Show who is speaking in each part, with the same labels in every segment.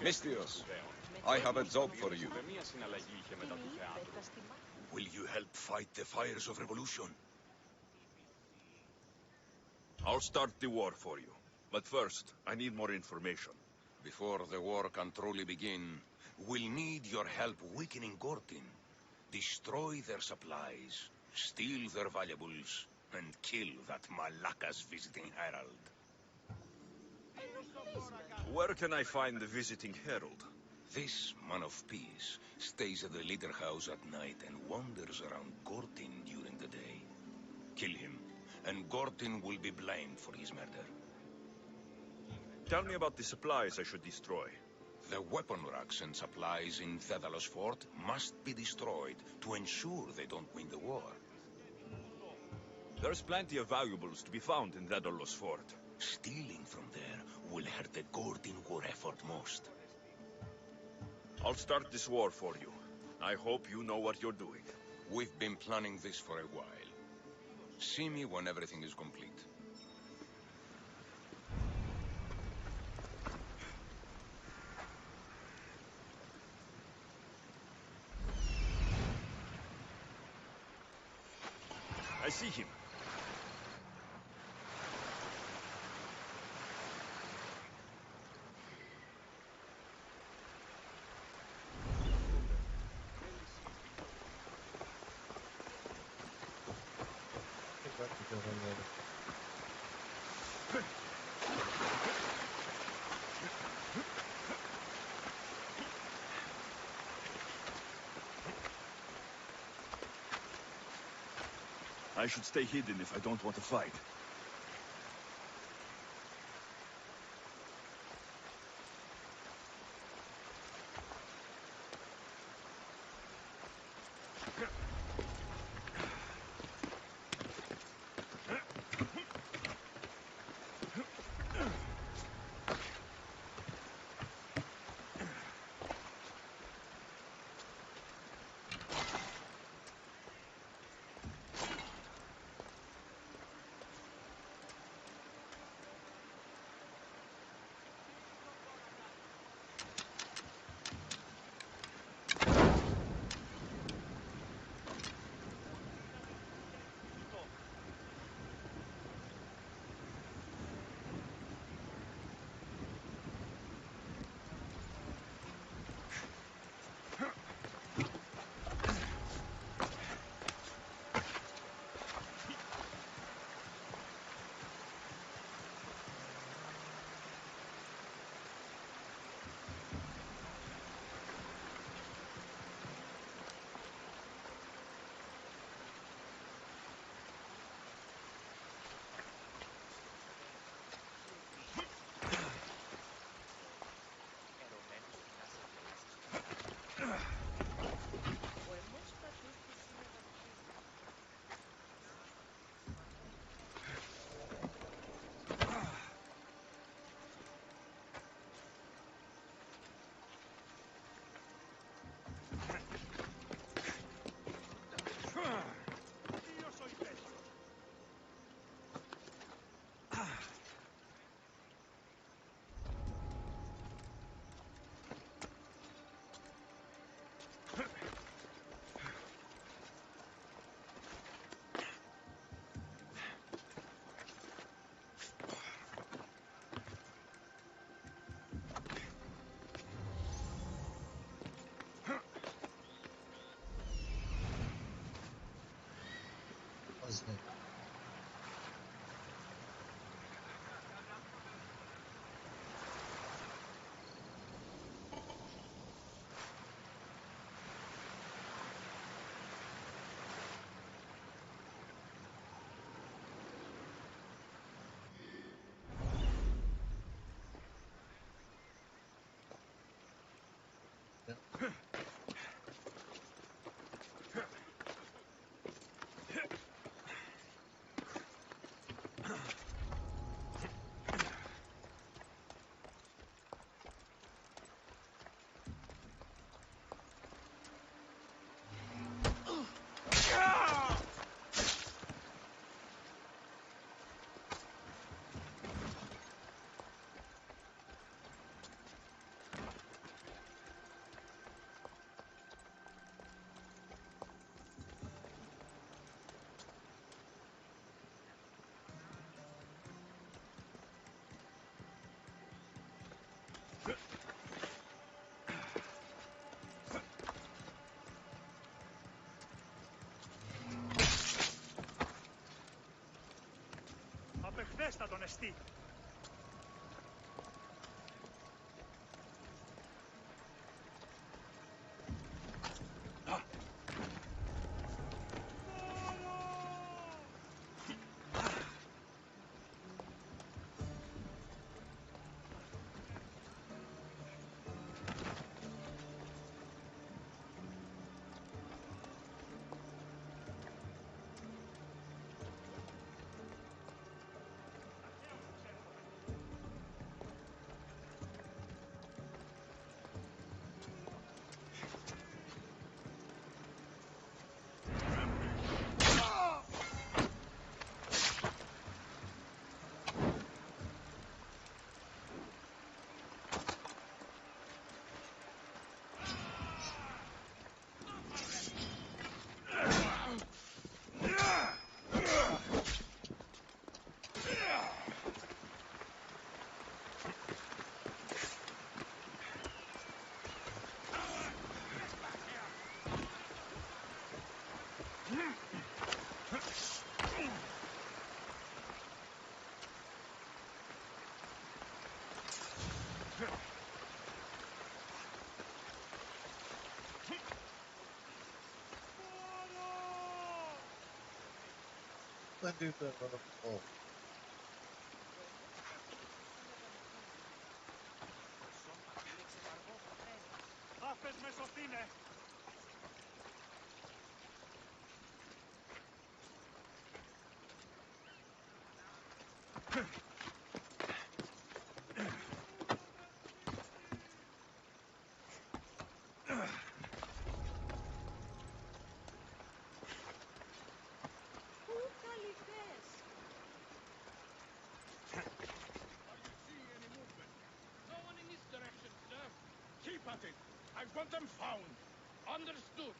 Speaker 1: Mistios, I have a job for you.
Speaker 2: Will you help fight the fires of revolution?
Speaker 3: I'll start the war for you. But first, I need more information.
Speaker 2: Before the war can truly begin, we'll need your help weakening Gortin. Destroy their supplies, steal their valuables, and kill that Malaka's visiting herald.
Speaker 3: Where can I find the visiting herald?
Speaker 2: This man of peace stays at the leader house at night and wanders around Gortin during the day. Kill him, and Gortin will be blamed for his murder.
Speaker 3: Tell me about the supplies I should destroy.
Speaker 2: The weapon racks and supplies in Thedalos Fort must be destroyed to ensure they don't win the war.
Speaker 3: There's plenty of valuables to be found in Thedalos Fort.
Speaker 2: Stealing from there will hurt the Gortin war effort most.
Speaker 3: I'll start this war for you. I hope you know what you're doing.
Speaker 2: We've been planning this for a while. See me when everything is complete.
Speaker 3: I see him. I should stay hidden if I don't want to fight.
Speaker 4: Odyssey.
Speaker 5: αρεστεί.
Speaker 4: Δεν do the oh.
Speaker 5: Άφες με σωθήνε!
Speaker 6: No one in this direction, sir. Keep at it. I want them found. Understood.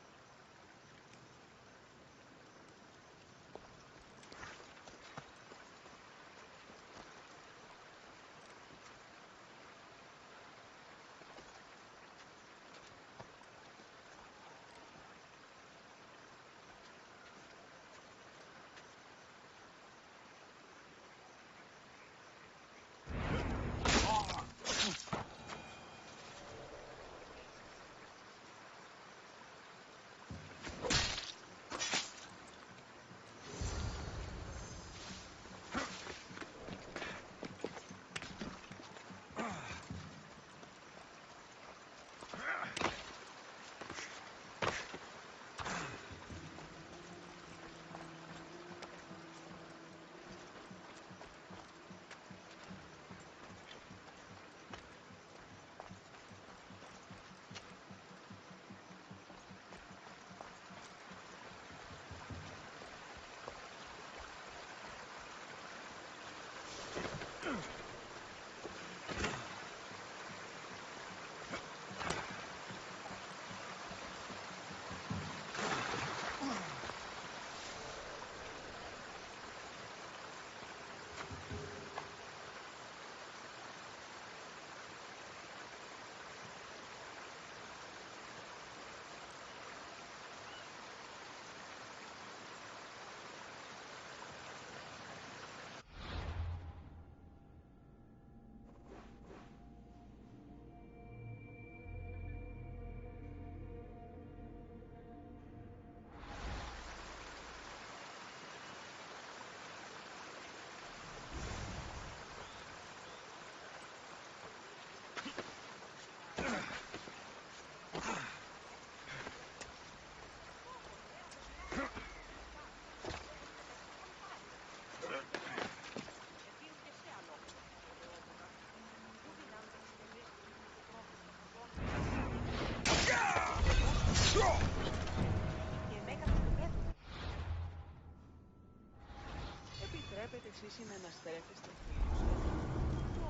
Speaker 7: Επιτρέπετε εσείς οι μεταστρέφεστε φίλους.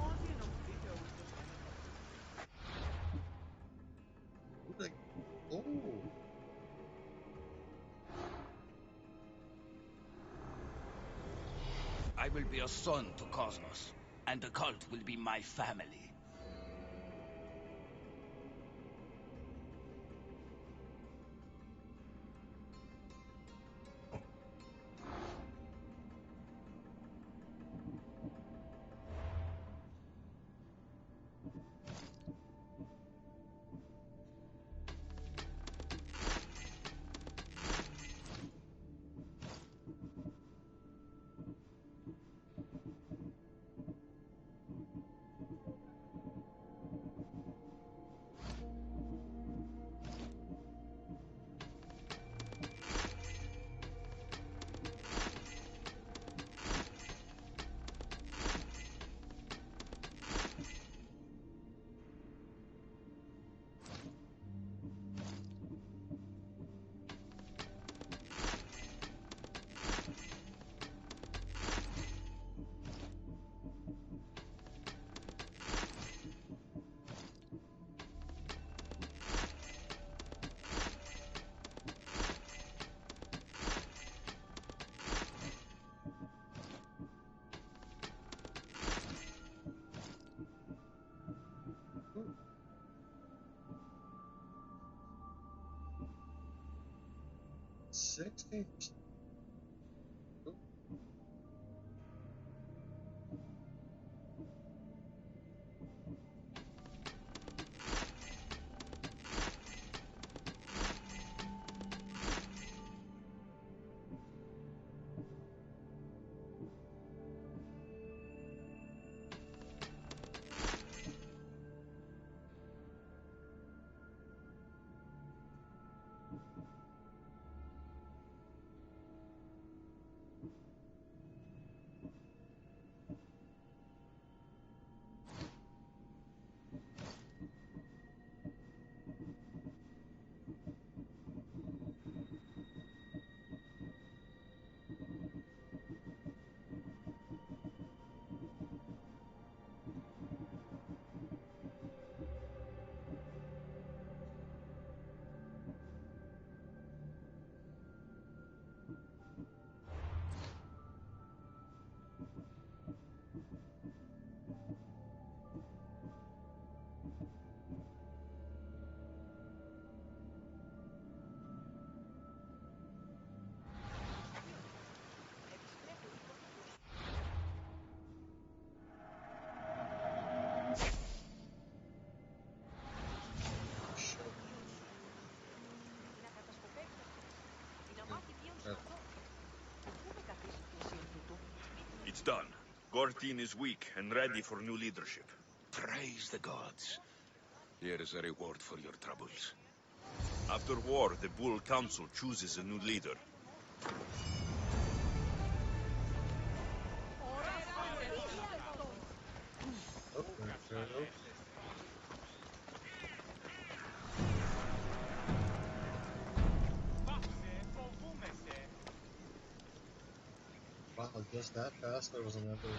Speaker 7: Ό,τι ενοχλείτε ούτως.
Speaker 4: Oh.
Speaker 8: I will be a son to Cosmos, and the cult will be my family.
Speaker 4: 60%.
Speaker 3: It's done. Gortin is weak and ready for new leadership.
Speaker 2: Praise the gods. Here is a reward for your troubles.
Speaker 3: After war, the Bull Council chooses a new leader.
Speaker 4: Oh, there it goes. Wow, just that fast, there was another.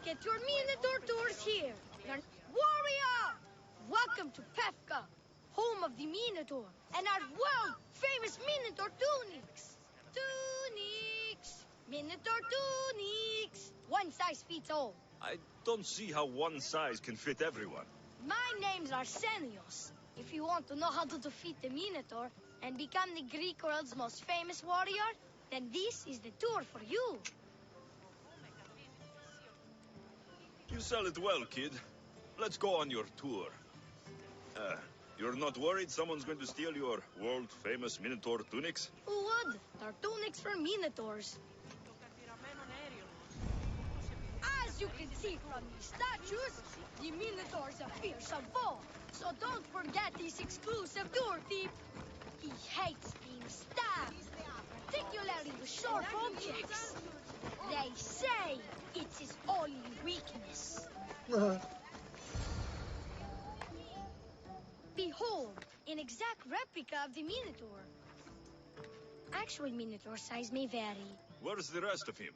Speaker 9: get your Minotaur tours here. Warrior! Welcome to Pefka, home of the Minotaur, and our world-famous Minotaur tunics. Tunics! Minotaur tunics! One size fits all.
Speaker 3: I don't see how one size can fit everyone.
Speaker 9: My name's Arsenios. If you want to know how to defeat the Minotaur and become the Greek world's most famous warrior, then this is the tour for you.
Speaker 3: You sell it well, kid. Let's go on your tour. You're not worried someone's going to steal your world-famous Minotaur tunics?
Speaker 9: Who would? They're tunics for Minotaurs. As you can see from these statues, the Minotaur's a fearsome foe. So don't forget this exclusive tour tip. He hates being stabbed, particularly with sharp objects. They say it's his only weakness. Behold, an exact replica of the Minotaur. Actual Minotaur size may vary.
Speaker 3: Where's the rest of him?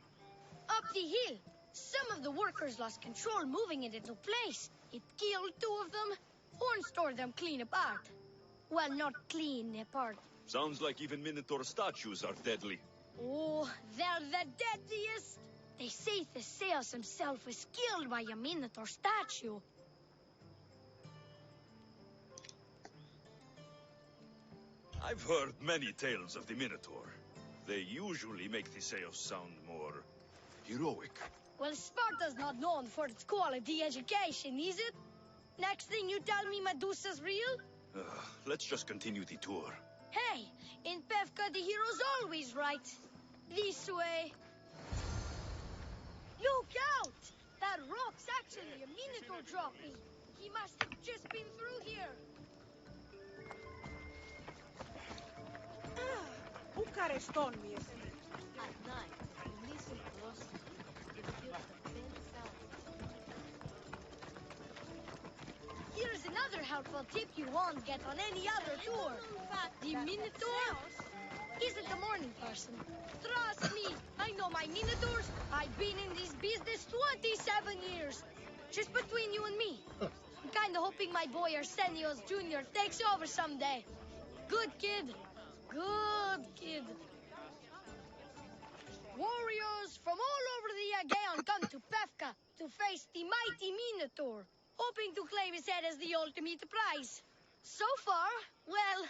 Speaker 9: Up the hill. Some of the workers lost control moving it into place. It killed 2 of them, and stored them clean apart. Well, not clean apart.
Speaker 3: Sounds like even Minotaur statues are deadly.
Speaker 9: Oh, they're the deadliest. They say Theseus himself was killed by a Minotaur statue.
Speaker 3: I've heard many tales of the Minotaur. They usually make Theseus sound more heroic.
Speaker 9: Well, Sparta's not known for its quality education, is it? Next thing you tell me Medusa's real?
Speaker 3: Let's just continue the tour.
Speaker 9: Hey, in Pefka the hero's always right. This way. Look out! That rock's actually a Minotaur dropping. He must have just been through here.
Speaker 7: Bukareston mies. At night, you listen closely. It feels the faint sound.
Speaker 9: Here's another helpful tip you won't get on any other tour. The Minotaur isn't a morning person. Trust me, I know my Minotaurs. I've been in this business 27 years. Just between you and me. I'm kind of hoping my boy Arsenios Jr. takes over someday. Good kid. Good kid. Warriors from all over the Aegean come to Pefka to face the mighty Minotaur, hoping to claim his head as the ultimate prize. So far, well,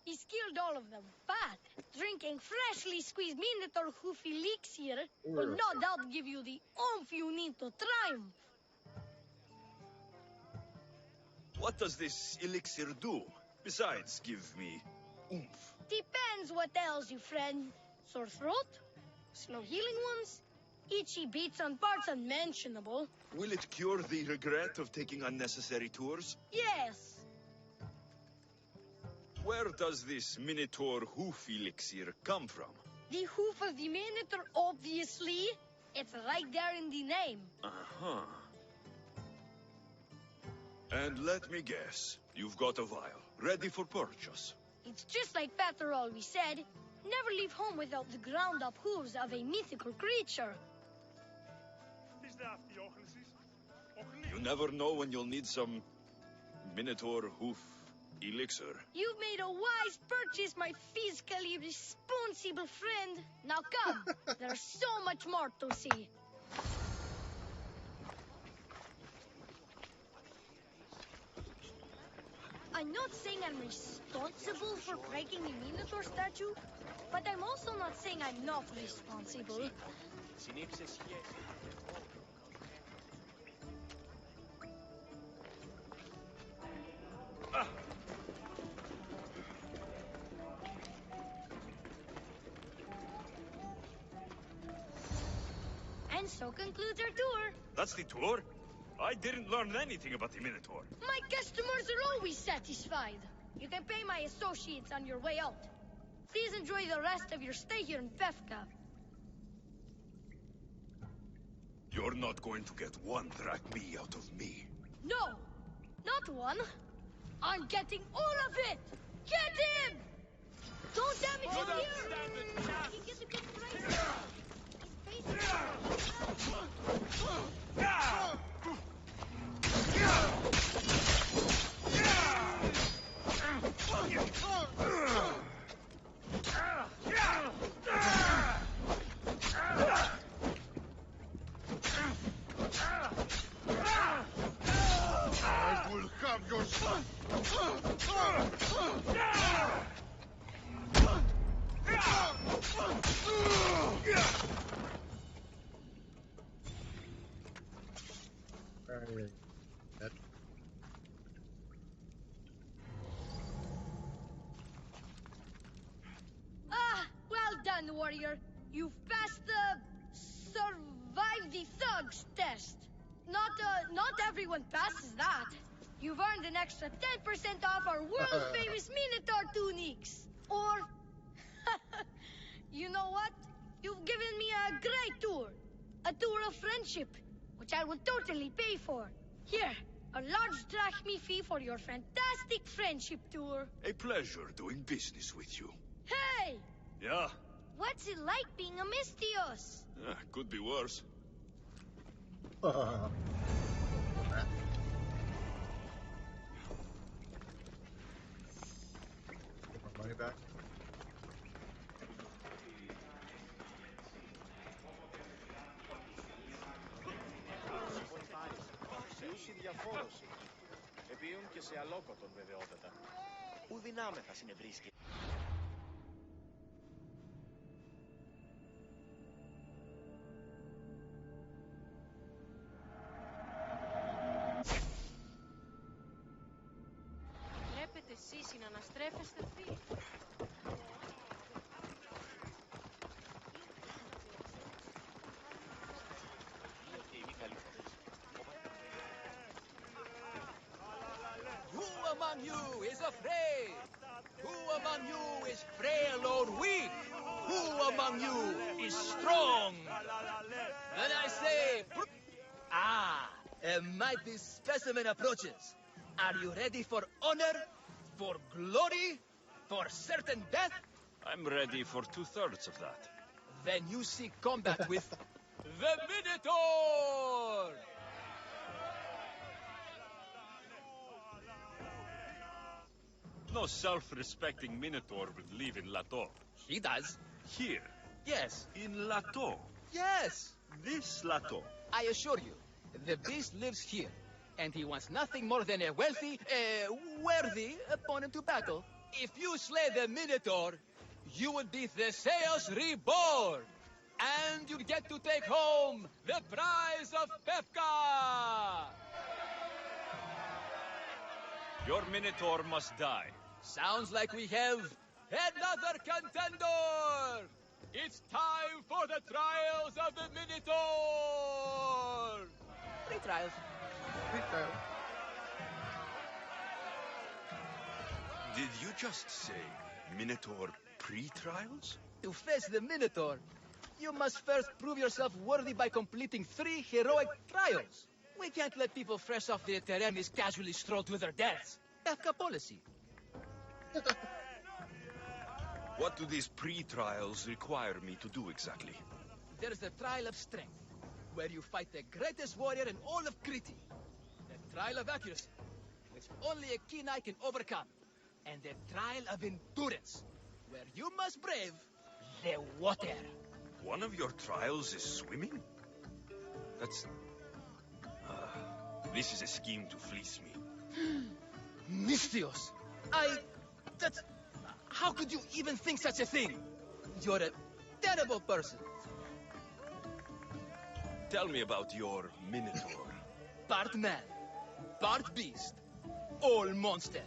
Speaker 9: he's killed all of them, but drinking freshly squeezed Minotaur hoof elixir will no doubt give you the oomph you need to triumph.
Speaker 3: What does this elixir do? Besides, give me oomph.
Speaker 9: Depends what ails you, friend. Sore throat? Slow healing ones? Itchy beats on parts unmentionable?
Speaker 3: Will it cure the regret of taking unnecessary tours?
Speaker 9: Yes.
Speaker 3: Where does this Minotaur hoof elixir come from?
Speaker 9: The hoof of the Minotaur, obviously. It's right there in the name.
Speaker 3: Uh-huh. And let me guess, you've got a vial, ready for purchase.
Speaker 9: It's just like Peter always said, never leave home without the ground-up hooves of a mythical creature.
Speaker 3: You never know when you'll need some Minotaur hoof elixir.
Speaker 9: You've made a wise purchase, my fiscally responsible friend. Now come, there's so much more to see. I'm not saying I'm responsible for breaking the Minotaur statue, but I'm also not saying I'm not responsible. And so concludes our tour.
Speaker 3: That's the tour? I didn't learn anything about the Minotaur.
Speaker 9: My customers are always satisfied. You can pay my associates on your way out. Please enjoy the rest of your stay here in Pefka.
Speaker 3: You're not going to get one drachme out of me.
Speaker 9: No, not one. I'm getting all of it. Get him! Don't damage him here. He can get a good price. He's basically
Speaker 4: Alright. That.
Speaker 9: Ah, well done, warrior. You've passed the survive the thugs test. Not everyone passes that. You've earned an extra 10% off our world-famous Minotaur tunics. Or, you know what? You've given me a great tour. A tour of friendship, which I will totally pay for. Here, a large drachmi fee for your fantastic friendship tour.
Speaker 3: A pleasure doing business with you.
Speaker 9: Hey!
Speaker 3: Yeah?
Speaker 9: What's it like being a Mystios?
Speaker 3: Could be worse.
Speaker 4: Get my money back.
Speaker 10: Πλούσιοι διαφόρωση. Επίουν και σε αλόκοτον βεβαιότατα. Ου δυνάμεθα συνευρίσκει.
Speaker 7: Βλέπετε εσείς να αναστρέφεστε αυτοί.
Speaker 11: Who among you is afraid? Who among you is frail or weak? Who among you is strong? When I say... a mighty specimen approaches. Are you ready for honor? For glory? For certain death?
Speaker 3: I'm ready for 2/3 of that.
Speaker 11: Then you seek combat with... the Minotaur!
Speaker 3: No self-respecting Minotaur would live in Lato.
Speaker 11: He does.
Speaker 3: Here,
Speaker 11: Yes.
Speaker 3: in Lato.
Speaker 11: Yes.
Speaker 3: This Lato.
Speaker 11: I assure you, the beast lives here, and he wants nothing more than a wealthy, worthy opponent to battle. If you slay the Minotaur, you would be Theseus reborn, and you get to take home the prize of Pefka!
Speaker 3: Your Minotaur must die.
Speaker 11: Sounds like we have another contender! It's time for the trials of the Minotaur! Free trials.
Speaker 3: Did you just say Minotaur pre-trials?
Speaker 11: To face the Minotaur, you must first prove yourself worthy by completing 3 heroic trials. We can't let people fresh off the Teremis casually stroll to their deaths. Pefka policy.
Speaker 3: What do these pre-trials require me to do exactly?
Speaker 11: There's the trial of strength, where you fight the greatest warrior in all of Crete. The trial of accuracy, which only a keen eye can overcome. And the trial of endurance, where you must brave the water.
Speaker 3: One of your trials is swimming? That's... this is a scheme to fleece me.
Speaker 11: Mystios! That's... How could you even think such a thing? You're a terrible person.
Speaker 3: Tell me about your Minotaur.
Speaker 11: Part man, part beast, all monster.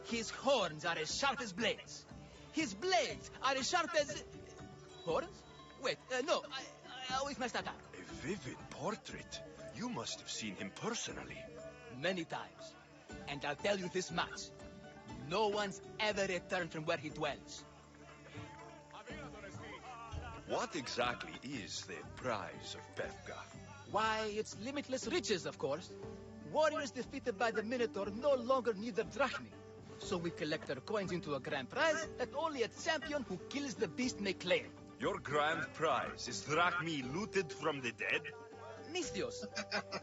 Speaker 11: His horns are as sharp as blades. His blades are as sharp as... Horns? Wait, no, I always messed that up.
Speaker 3: A vivid portrait. You must have seen him personally.
Speaker 11: Many times. And I'll tell you this much. No one's ever returned from where he dwells.
Speaker 3: What exactly is the prize of Pefka?
Speaker 11: Why, it's limitless riches, of course. Warriors defeated by the Minotaur no longer need their drachmi. So we collect their coins into a grand prize that only a champion who kills the beast may claim.
Speaker 3: Your grand prize is drachmi looted from the dead?
Speaker 11: Mystios,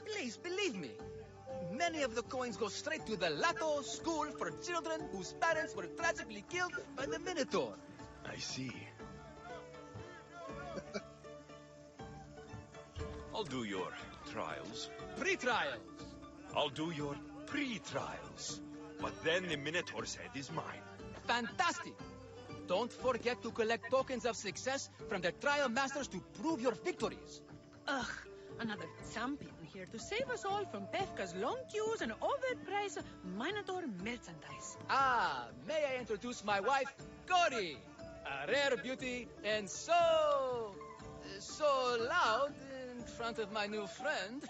Speaker 11: please believe me. Many of the coins go straight to the Lato school for children whose parents were tragically killed by the Minotaur.
Speaker 3: I see. I'll do your trials.
Speaker 11: Pre-trials.
Speaker 3: I'll do your pre-trials. But then the Minotaur's head is mine.
Speaker 11: Fantastic! Don't forget to collect tokens of success from the trial masters to prove your victories.
Speaker 12: Ugh, another champion here to save us all from Pefka's long queues and overpriced Minotaur merchandise.
Speaker 11: Ah, may I introduce my wife, Cody? A rare beauty and so loud in front of my new friend.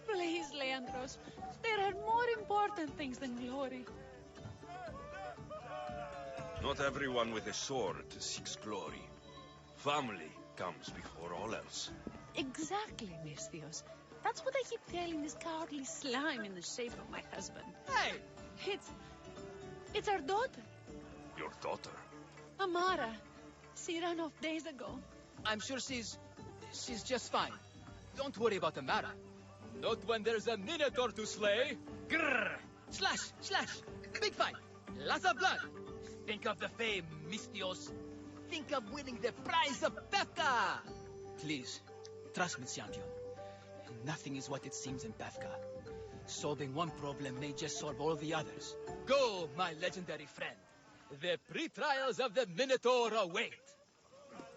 Speaker 12: Please, Leandros, there are more important things than glory.
Speaker 3: Not everyone with a sword seeks glory. Family comes before all else.
Speaker 12: Exactly, Misthios. That's what I keep telling this cowardly slime in the shape of my husband.
Speaker 11: Hey!
Speaker 12: It's our daughter,
Speaker 3: Your daughter?
Speaker 12: Amara. She ran off days ago.
Speaker 11: I'm sure she's just fine. Don't worry about Amara. Not when there's a Minotaur to slay. Grrr! Slash! Slash! Big fight! Lots of blood! Think of the fame, Misthios. Think of winning the prize of Pefka! Please, trust me, champion. Nothing is what it seems in Pefka. Solving one problem may just solve all the others. Go, my legendary friend. The pre-trials of the Minotaur await.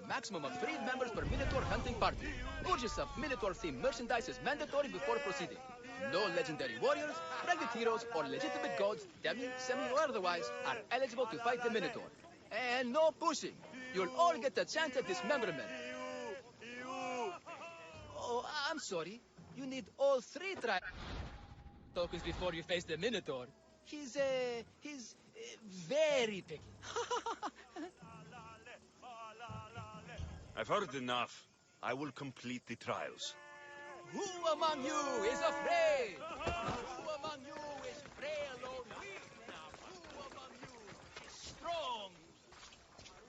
Speaker 11: Maximum of 3 members per Minotaur hunting party. Purchase of Minotaur-themed merchandise is mandatory before proceeding. No legendary warriors, private heroes, or legitimate gods, demi, semi, or otherwise, are eligible to fight the Minotaur. And no pushing. You'll all get a chance at dismemberment. Oh, I'm sorry. You need all 3 tokens before you face the Minotaur. He's very picky.
Speaker 3: I've heard enough. I will complete the trials.
Speaker 11: Who among you is afraid? Who among you is frail or weak? Now, who among you is strong?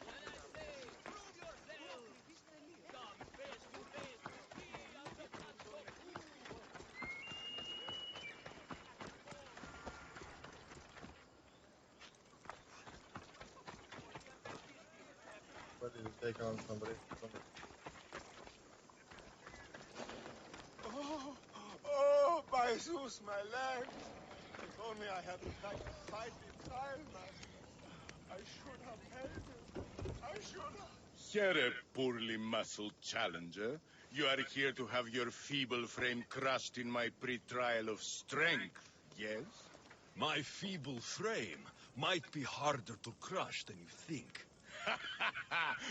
Speaker 11: When I say, prove yourselves. Come face to face with me on the path of
Speaker 4: Ready to take on somebody.
Speaker 6: Oh, by Zeus, my leg! If only I had the time to fight the trial master. I should have held him. I should have.
Speaker 13: You're a poorly muscled challenger. You are here to have your feeble frame crushed in my pre-trial of strength, yes?
Speaker 3: My feeble frame might be harder to crush than you think.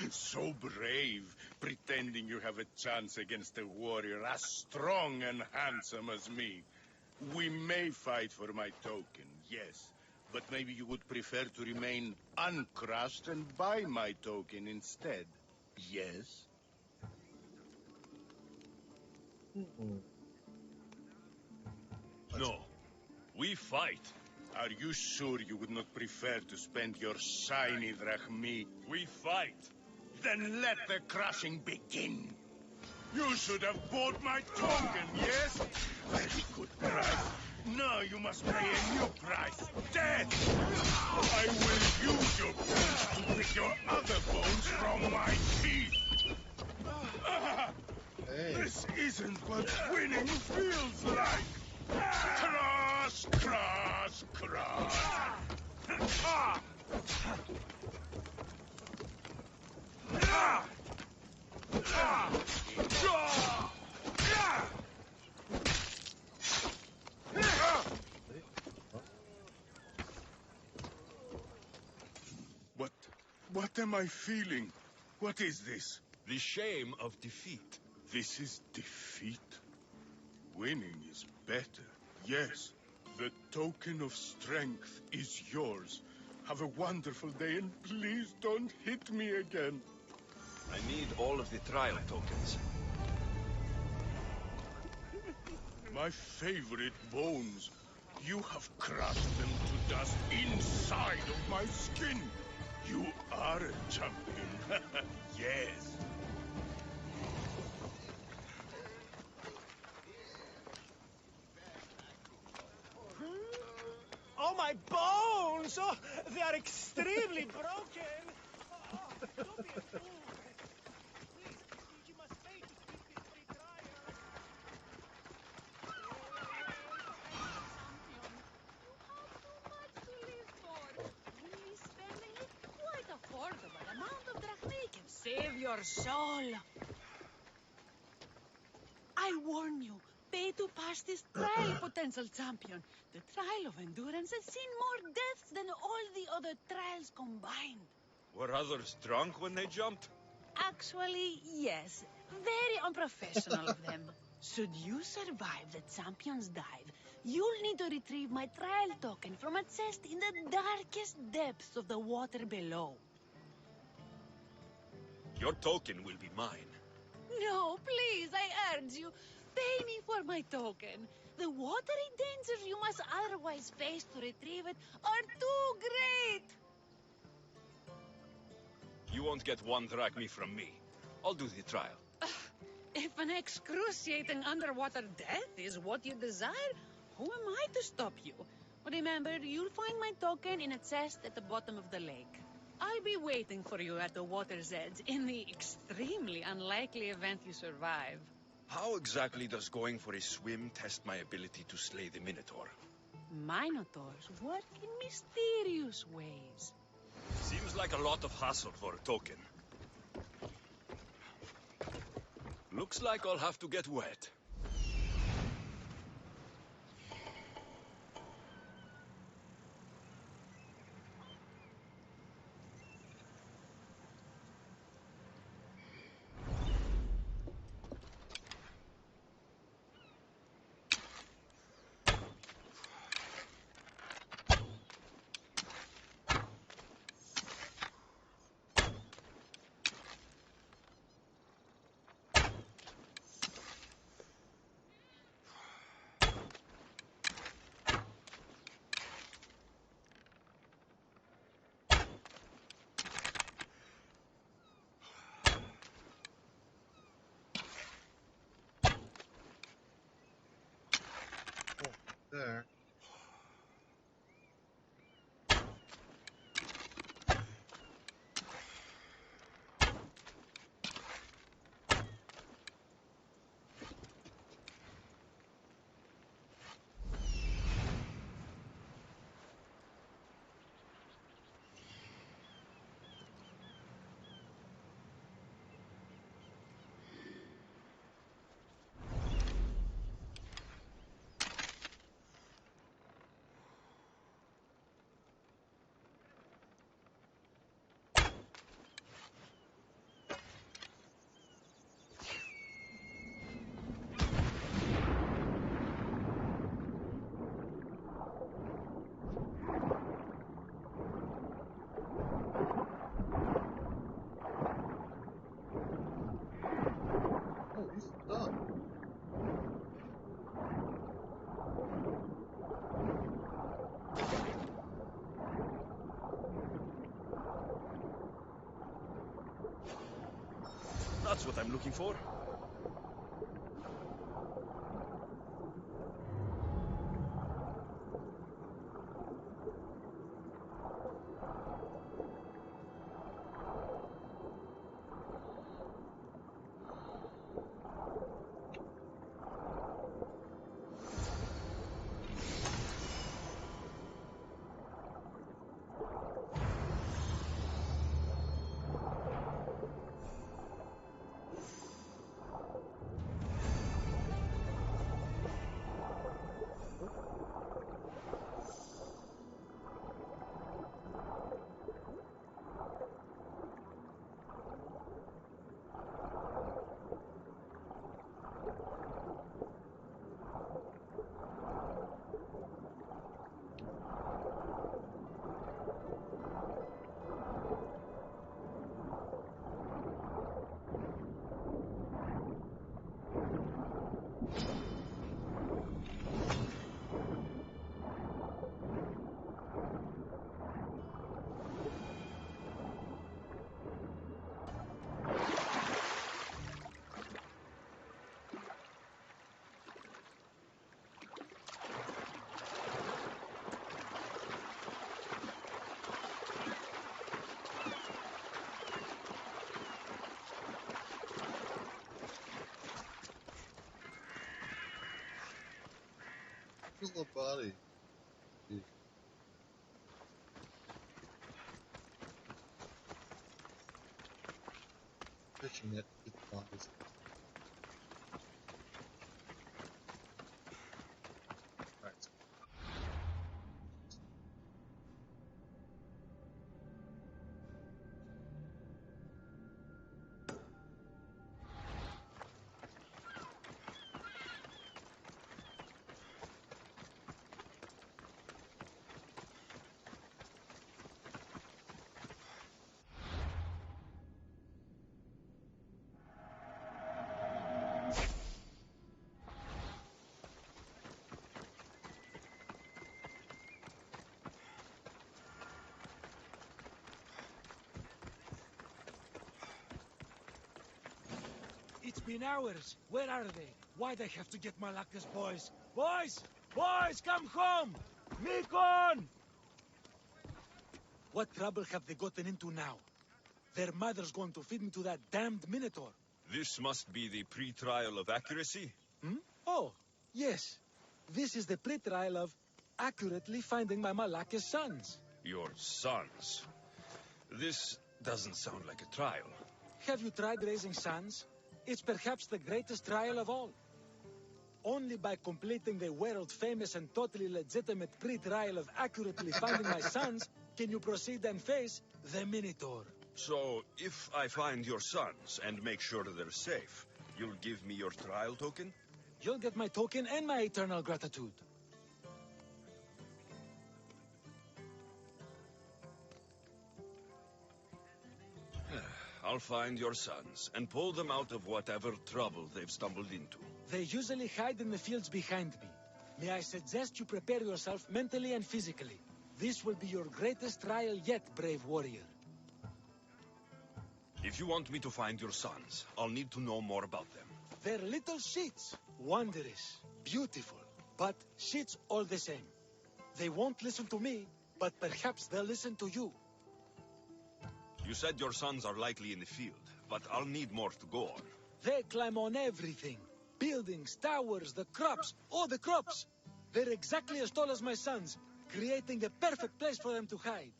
Speaker 13: So brave, pretending you have a chance against a warrior as strong and handsome as me. We may fight for my token, yes, but maybe you would prefer to remain uncrushed and buy my token instead, yes?
Speaker 3: No. We fight.
Speaker 13: Are you sure you would not prefer to spend your shiny drachmi?
Speaker 3: We fight.
Speaker 13: Then let the crushing begin. You should have bought my token, yes? Very good price. Now you must pay a new price. Death! I will use your bones to pick your other bones from my teeth. This isn't what winning feels like. Cross, cross, cross. What am I feeling? What is this?
Speaker 3: The shame of defeat.
Speaker 13: This is defeat? Winning is better, yes. The token of strength is yours. Have a wonderful day, and please don't hit me again.
Speaker 3: I need all of the trial tokens.
Speaker 13: My favorite bones. You have crushed them to dust inside of my skin. You are a champion. Yes.
Speaker 6: Oh, my bones! Oh, they are extremely broken! Oh, don't be a fool! Please, you must pay to keep this free trial!
Speaker 12: your soul. I warn you, pay to pass this trial, potential champion. The trial of endurance has seen more deaths than all the other trials combined.
Speaker 3: Were others drunk when they jumped?
Speaker 12: Actually, yes. Very unprofessional of them. Should you survive the champion's dive, you'll need to retrieve my trial token from a chest in the darkest depths of the water below.
Speaker 3: Your token will be mine.
Speaker 12: No, please, I urge you. Pay me for my token. The watery dangers you must otherwise face to retrieve it are too great.
Speaker 3: You won't get one drachma from me. I'll do the trial.
Speaker 12: If an excruciating underwater death is what you desire, who am I to stop you? Remember, you'll find my token in a chest at the bottom of the lake. I'll be waiting for you at the water's edge in the extremely unlikely event you survive.
Speaker 3: How exactly does going for a swim test my ability to slay the Minotaur?
Speaker 12: Minotaurs work in mysterious ways.
Speaker 3: Seems like a lot of hassle for a token. Looks like I'll have to get wet.
Speaker 4: There. Oh, he's done.
Speaker 3: That's what I'm looking for.
Speaker 4: Feel the body. Jeez. looking at the bodies. Right.
Speaker 14: It's been hours. Where are they? Why'd I have to get Malaka's boys? Boys! Boys, come home! Mikon! What trouble have they gotten into now? Their mother's going to feed me to that damned Minotaur.
Speaker 3: This must be the pre-trial of accuracy.
Speaker 14: Hmm? Oh, yes. This is the pre-trial of accurately finding my Malaka's sons.
Speaker 3: Your sons. This doesn't sound like a trial.
Speaker 14: Have you tried raising sons? It's perhaps the greatest trial of all. Only by completing the world-famous and totally legitimate pre-trial of accurately finding my sons can you proceed and face the Minotaur.
Speaker 3: So, if I find your sons and make sure they're safe, you'll give me your trial token?
Speaker 14: You'll get my token and my eternal gratitude.
Speaker 3: I'll find your sons and pull them out of whatever trouble they've stumbled into.
Speaker 14: They usually hide in the fields behind me. May I suggest you prepare yourself mentally and physically. This will be your greatest trial yet, brave warrior.
Speaker 3: If you want me to find your sons, I'll need to know more about them.
Speaker 14: They're little shits. Wondrous. Beautiful. But shits all the same. They won't listen to me, but perhaps they'll listen to you.
Speaker 3: You said your sons are likely in the field, but I'll need more to go on.
Speaker 14: They climb on everything. Buildings, towers, the crops. Oh, the crops! They're exactly as tall as my sons, creating a perfect place for them to hide.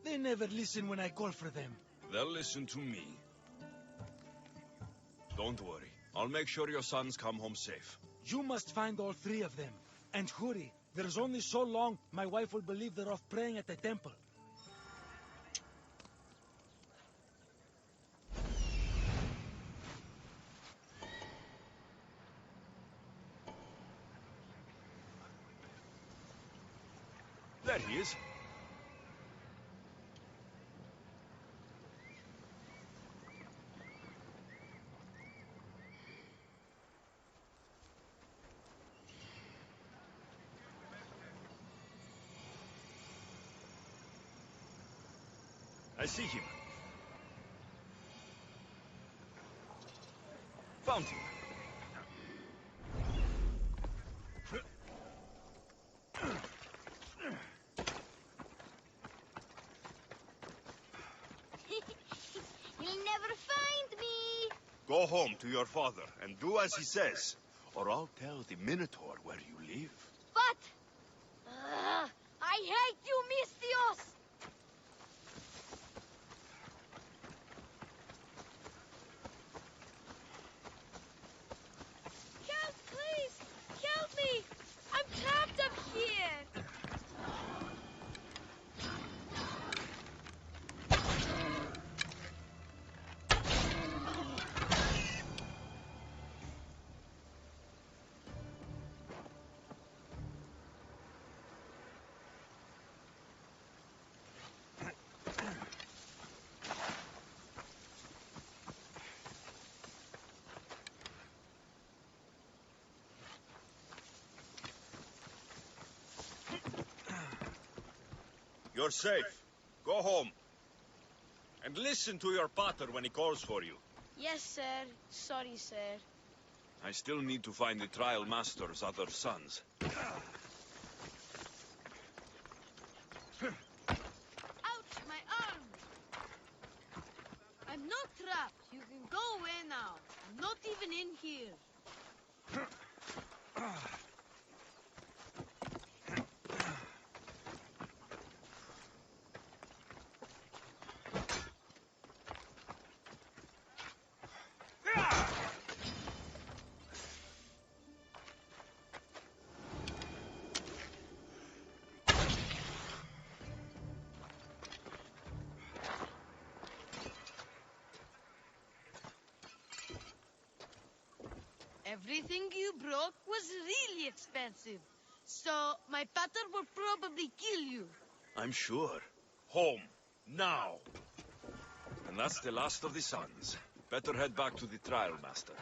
Speaker 14: They never listen when I call for them.
Speaker 3: They'll listen to me. Don't worry. I'll make sure your sons come home safe.
Speaker 14: You must find all three of them. And hurry. There's only so long my wife will believe they're off praying at the temple.
Speaker 3: There he is. I see him. Found him.
Speaker 9: You'll never find me.
Speaker 3: Go home to your father and do as he says, or I'll tell the Minotaur where you live.
Speaker 9: But I hate you, Mistios. Help, please! Help me! I'm trapped up here!
Speaker 3: You're safe. Go home. And listen to your pater when he calls for you.
Speaker 9: Yes, sir. Sorry, sir.
Speaker 3: I still need to find the trial master's other sons.
Speaker 7: Ouch, my arm! I'm not trapped. You can go away now. I'm not even in here.
Speaker 9: Everything you broke was really expensive. So my pater will probably kill you.
Speaker 3: I'm sure. Home. Now. And that's the last of the sons. Better head back to the trial, master.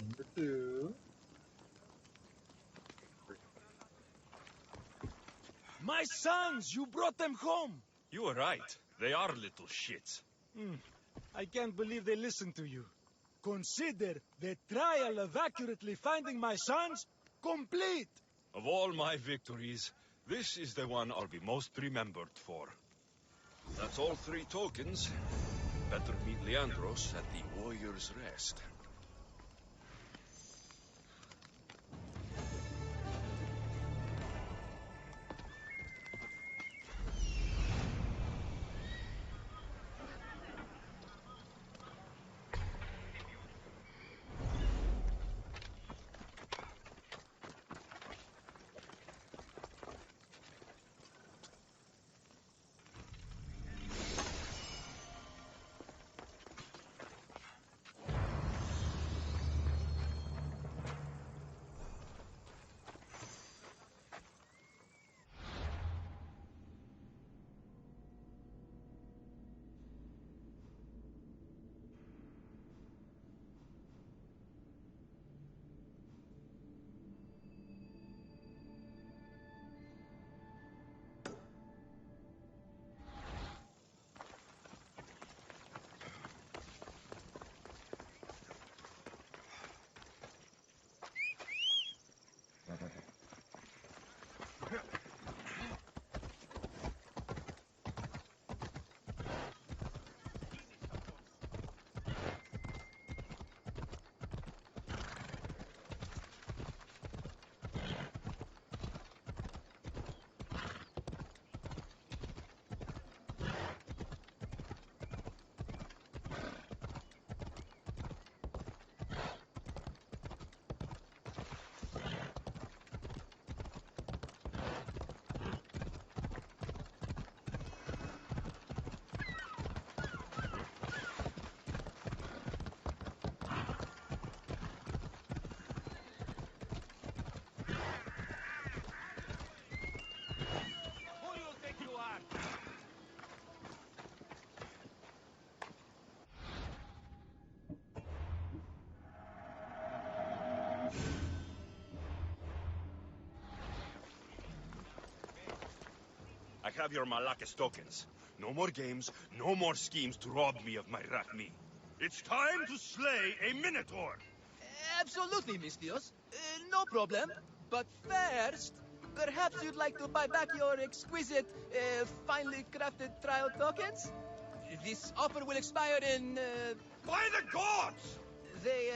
Speaker 4: Number 2.
Speaker 14: My sons, you brought them home.
Speaker 3: You were right. They are little shits.
Speaker 14: I can't believe they listened to you. Consider the trial of accurately finding my sons complete.
Speaker 3: Of all my victories, this is the one I'll be most remembered for. That's all 3 tokens. Better meet Leandros at the Warrior's Rest. I have your Malakis tokens. No more games, no more schemes to rob me of my Rachmi. It's time to slay a Minotaur!
Speaker 11: Absolutely, Mistios. No problem. But first, perhaps you'd like to buy back your exquisite, finely crafted trial tokens? This offer will expire in,
Speaker 3: By the gods!
Speaker 11: They,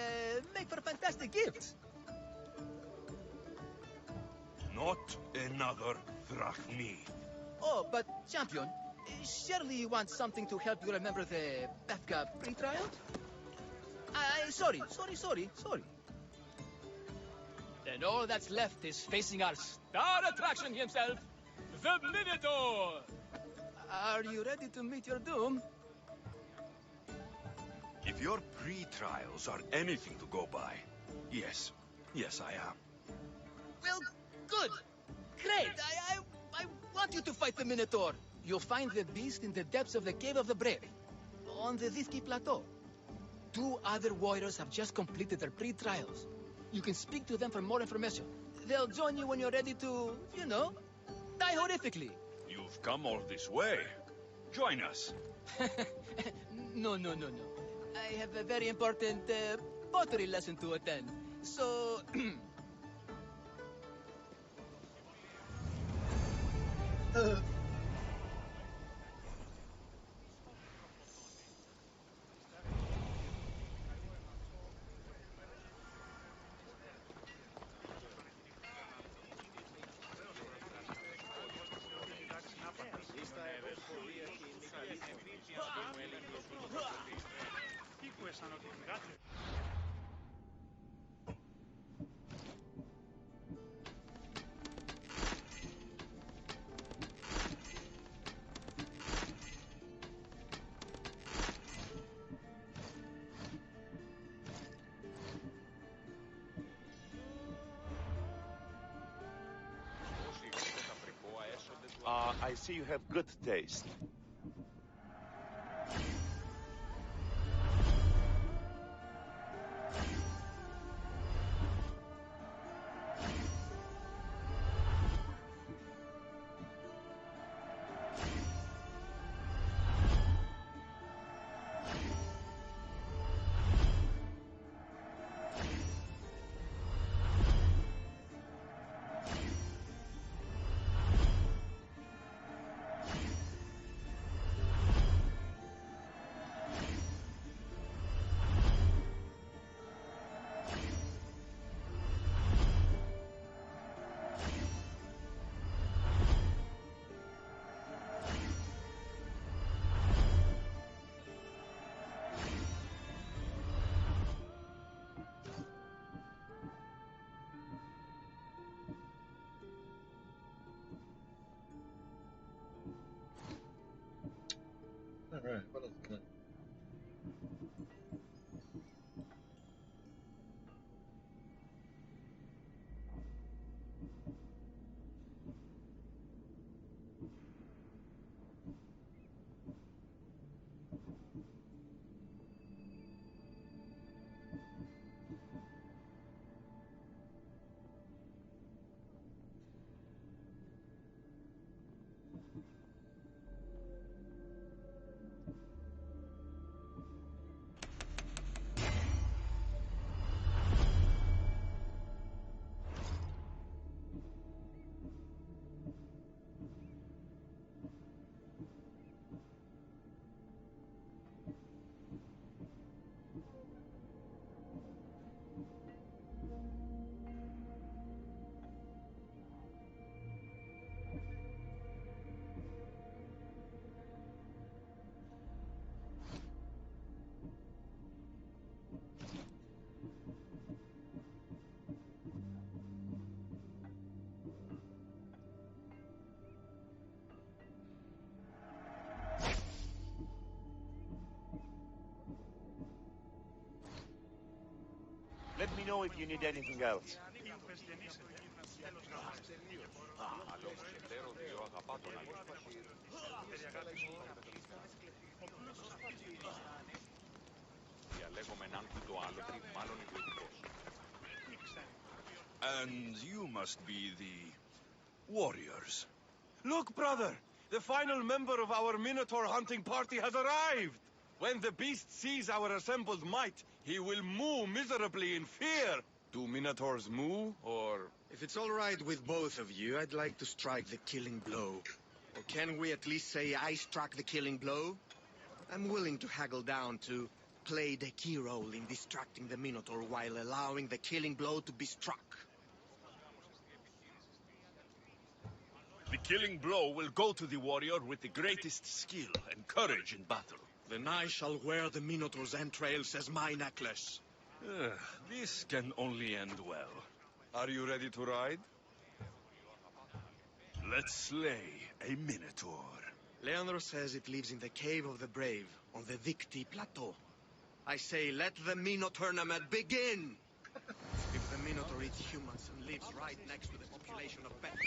Speaker 11: make for fantastic gifts.
Speaker 3: Not another Drachmi.
Speaker 11: Oh, but, champion, surely you want something to help you remember the Bethka pre-trial? Sorry. Then all that's left is facing our star attraction himself, the Minotaur! Are you ready to meet your doom?
Speaker 3: If your pre-trials are anything to go by, yes, I am.
Speaker 11: Well, good. Great. I want you to fight the Minotaur. You'll find the beast in the depths of the Cave of the Brave, on the Vithki Plateau. 2 other warriors have just completed their pre-trials. You can speak to them for more information. They'll join you when you're ready to, die horrifically.
Speaker 3: You've come all this way. Join us.
Speaker 11: No. I have a very important pottery lesson to attend. So...
Speaker 15: I see you have good taste.
Speaker 4: Alright, what else can I...
Speaker 15: Let me know if you need anything else.
Speaker 3: And you must be the warriors.
Speaker 6: Look, brother! The final member of our Minotaur hunting party has arrived! When the beast sees our assembled might, he will moo miserably in fear.
Speaker 10: Do Minotaurs moo, or... If it's all right with both of you, I'd like to strike the killing blow. Or can we at least say I struck the killing blow? I'm willing to haggle down to play the key role in distracting the Minotaur while allowing the killing blow to be struck.
Speaker 3: The killing blow will go to the warrior with the greatest skill and courage in battle.
Speaker 10: Then I shall wear the Minotaur's entrails as my necklace.
Speaker 3: This can only end well.
Speaker 6: Are you ready to ride?
Speaker 3: Let's slay a Minotaur.
Speaker 10: Leandro says it lives in the Cave of the Brave, on the Victi Plateau. I say, let the Minotaur tournament begin! If the Minotaur eats humans and lives right next to the population of Petra,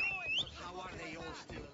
Speaker 10: how are they all still alive?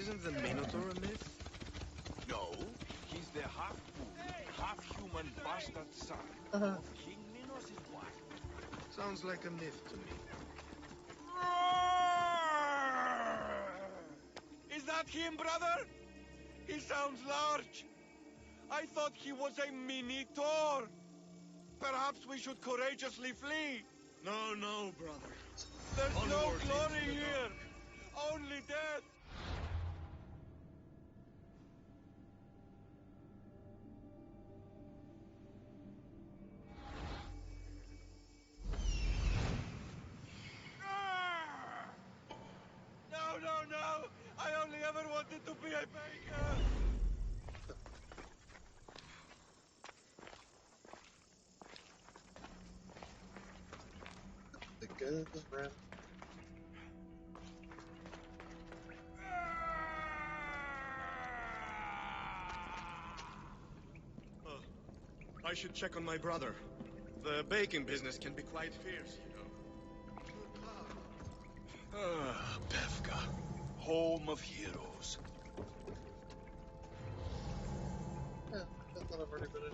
Speaker 10: Isn't the Minotaur a myth?
Speaker 13: No, he's the half-fool, half-human bastard son of King Minos' wife.
Speaker 10: Sounds like a myth to me.
Speaker 6: Is that him, brother? He sounds large. I thought he was a minotaur. Perhaps we should courageously flee.
Speaker 10: No, no, brother.
Speaker 6: There's no
Speaker 10: Onward
Speaker 6: glory
Speaker 10: into the
Speaker 6: here. Only death. No. I only ever wanted to be a baker.
Speaker 4: The goodness, man.
Speaker 10: I should check on my brother. The baking business can be quite fierce, you know.
Speaker 3: Pevka, home of heroes.
Speaker 4: Yeah, I thought I've already been in.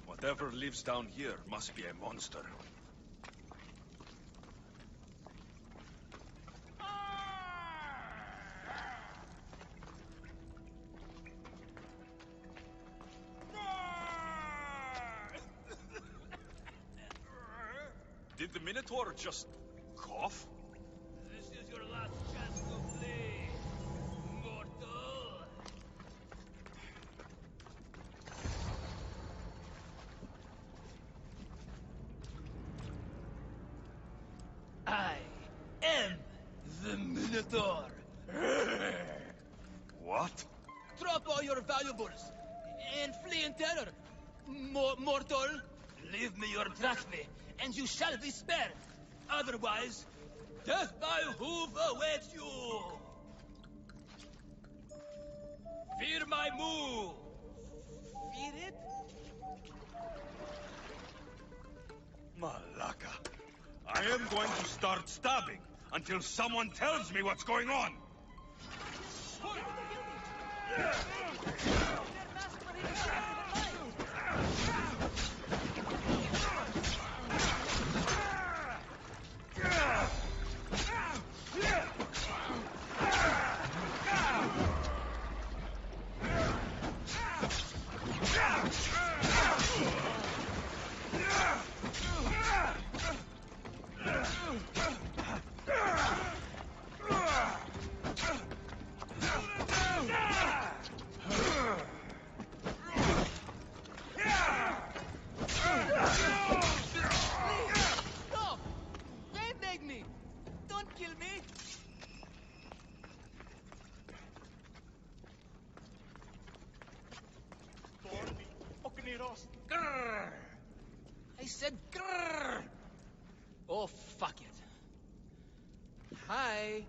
Speaker 3: Whatever lives down here must be a monster. Did the Minotaur just cough?
Speaker 8: This is your last chance to flee, mortal. I am the Minotaur.
Speaker 3: What?
Speaker 11: Drop all your valuables and flee in terror. Mortal,
Speaker 8: Leave me your drachme, and you shall be spared. Otherwise, death by hoof awaits you. Fear my move.
Speaker 11: fear it?
Speaker 3: Malaka. I am going to start stabbing until someone tells me what's going on.
Speaker 11: Stop! They beg me! Don't kill me! Grrr! I said grrr! Oh, fuck it. Hi.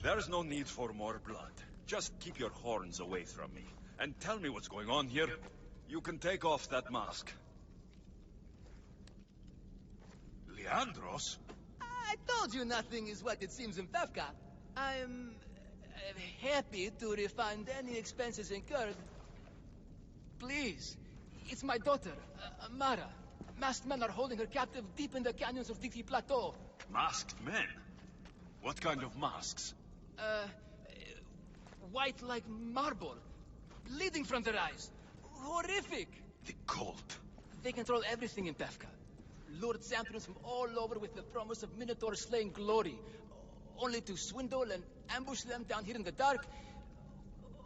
Speaker 3: There's no need for more blood. Just keep your horns away from me. And tell me what's going on here. You can take off that mask. Leandros?
Speaker 11: I told you nothing is what it seems in Pevka. I'm happy to refund any expenses incurred. Please, it's my daughter, Mara. Masked men are holding her captive deep in the canyons of Diti Plateau.
Speaker 3: Masked men? What kind of masks?
Speaker 11: white like marble, bleeding from their eyes. Horrific!
Speaker 3: The cult.
Speaker 11: They control everything in Pefka. Lured champions from all over with the promise of Minotaur slaying glory, only to swindle and ambush them down here in the dark.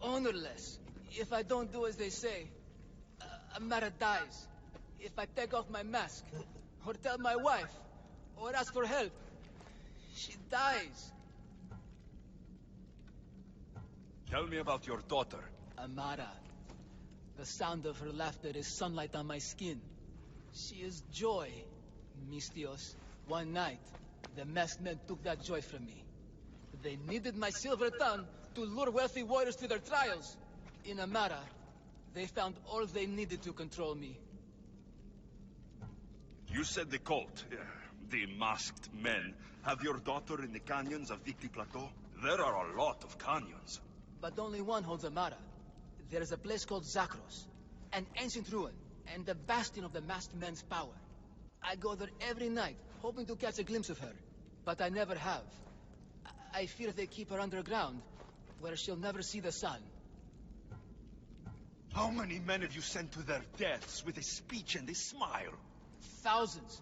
Speaker 11: Honorless. If I don't do as they say, Amara dies. If I take off my mask, or tell my wife, or ask for help, she dies.
Speaker 3: Tell me about your daughter.
Speaker 11: Amara. The sound of her laughter is sunlight on my skin. She is joy, Mistios. One night, the masked men took that joy from me. They needed my silver tongue to lure wealthy warriors to their trials. In Amara, they found all they needed to control me.
Speaker 3: You said the cult, the masked men, have your daughter in the canyons of Victi Plateau? There are a lot of canyons.
Speaker 11: But only one holds Amara. There is a place called Zakros, an ancient ruin, and the bastion of the masked men's power. I go there every night, hoping to catch a glimpse of her. But I never have. I fear they keep her underground, where she'll never see the sun.
Speaker 3: How many men have you sent to their deaths with a speech and a smile?
Speaker 11: Thousands.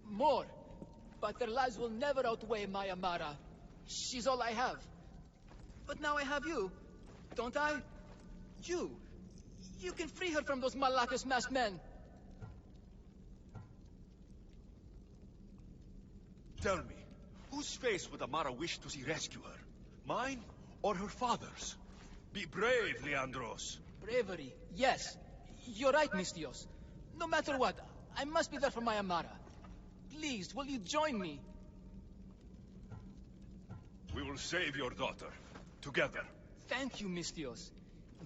Speaker 11: More. But their lives will never outweigh my Amara. She's all I have. But now I have you, don't I? You. You can free her from those Malakas masked men.
Speaker 3: Tell me, whose face would Amara wish to see rescue her? Mine or her father's? Be brave, Leandros.
Speaker 11: Bravery, yes. You're right, Mistios. No matter what, I must be there for my Amara. Please, will you join me?
Speaker 3: We will save your daughter. Together.
Speaker 11: Thank you, Mistios.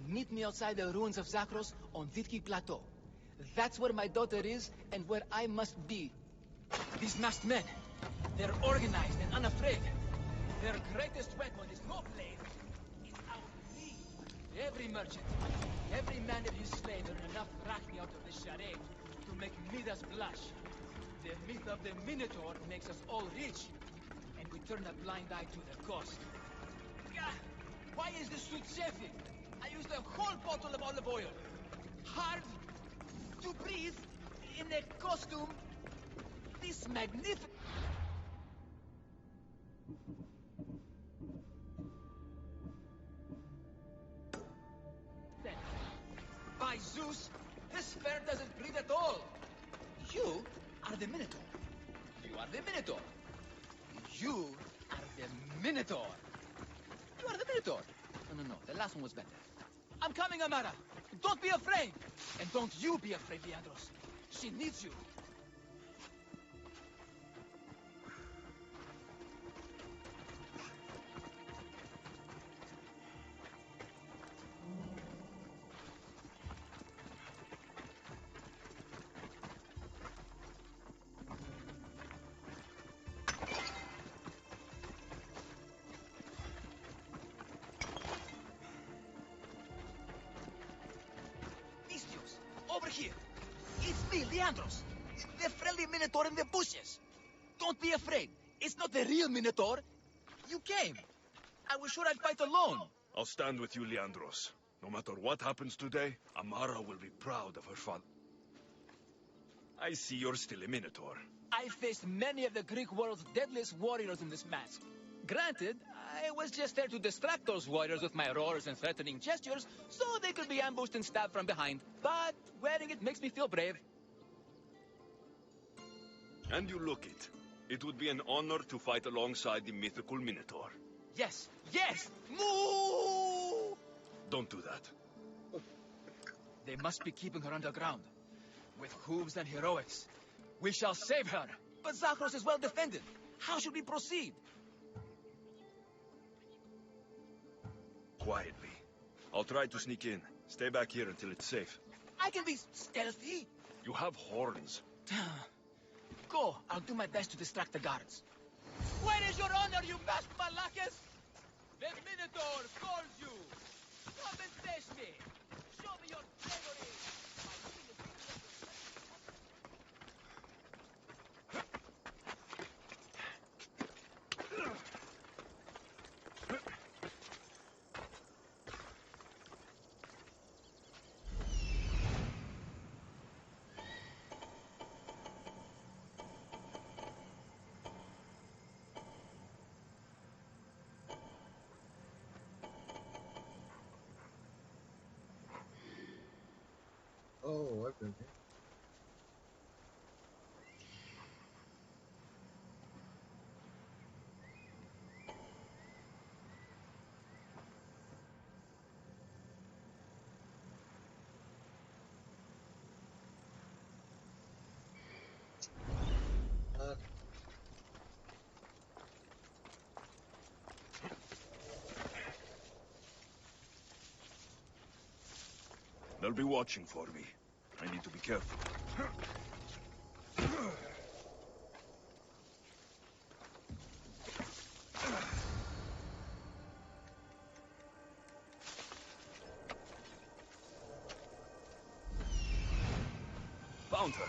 Speaker 11: Meet me outside the ruins of Zakros on Vitki Plateau. That's where my daughter is and where I must be. These masked men, they're organized and unafraid. Their greatest weapon is no blade. It's our greed. Every merchant, every man of you slave earn enough drachmi out of this charade to make Midas blush. The myth of the Minotaur makes us all rich, and we turn a blind eye to the cost. Gah! Why is this suit chafing? I used a whole bottle of olive oil. Hard to breathe in a costume this magnificent. By Zeus, his fare doesn't breathe at all. You are the Minotaur. You are the Minotaur. You are the Minotaur. You are the Minotaur. No, the last one was better. I'm coming, Amara. Don't be afraid. And don't you be afraid, Leandros. She needs you. Over here. It's me, Leandros. The friendly Minotaur in the bushes. Don't be afraid. It's not the real Minotaur. You came. I was sure I'd fight alone.
Speaker 3: I'll stand with you, Leandros. No matter what happens today, Amara will be proud of her father. I see you're still a Minotaur.
Speaker 11: I faced many of the Greek world's deadliest warriors in this mask. Granted, I was just there to distract those warriors with my roars and threatening gestures, so they could be ambushed and stabbed from behind. But wearing it makes me feel brave.
Speaker 3: And you look it. It would be an honor to fight alongside the mythical Minotaur.
Speaker 11: Yes, yes! Moo!
Speaker 3: Don't do that.
Speaker 11: They must be keeping her underground. With hooves and heroics. We shall save her. But Zakros is well defended. How should we proceed?
Speaker 3: Quietly. I'll try to sneak in. Stay back here until it's safe.
Speaker 11: I can be stealthy.
Speaker 3: You have horns.
Speaker 11: Go. I'll do my best to distract the guards. Where is your honor, you masked Malakas? The Minotaur calls you. Come and face me. Show me your bravery.
Speaker 4: Oh, I've been here.
Speaker 3: They'll be watching for me. I need to be careful. Found her.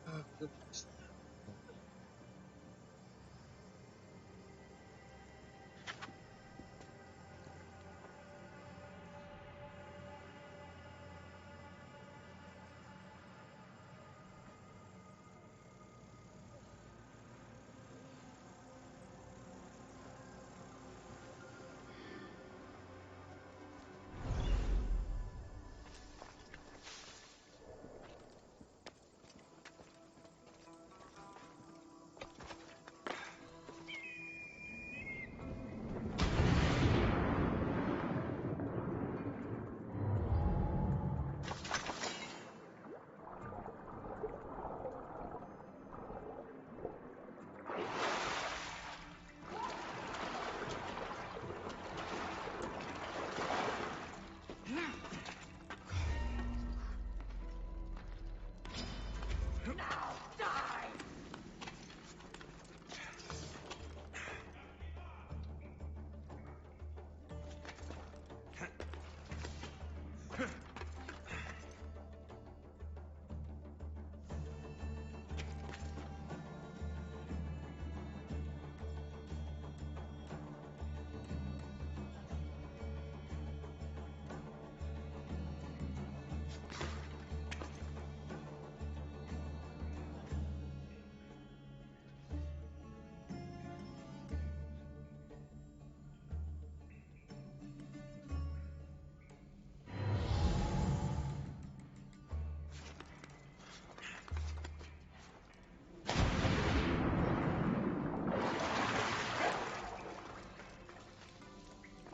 Speaker 4: Oh, goodness.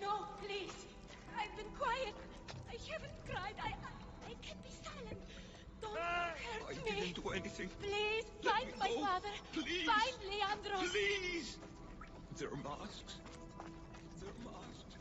Speaker 7: No, please. I've been quiet. I haven't cried. I can be silent. Don't hurt me.
Speaker 2: I didn't do anything.
Speaker 7: Please,
Speaker 2: Let
Speaker 7: find
Speaker 2: me
Speaker 7: my
Speaker 2: go.
Speaker 7: father.
Speaker 2: Please.
Speaker 7: Find Leandros.
Speaker 2: Please! They're masks. They're masks.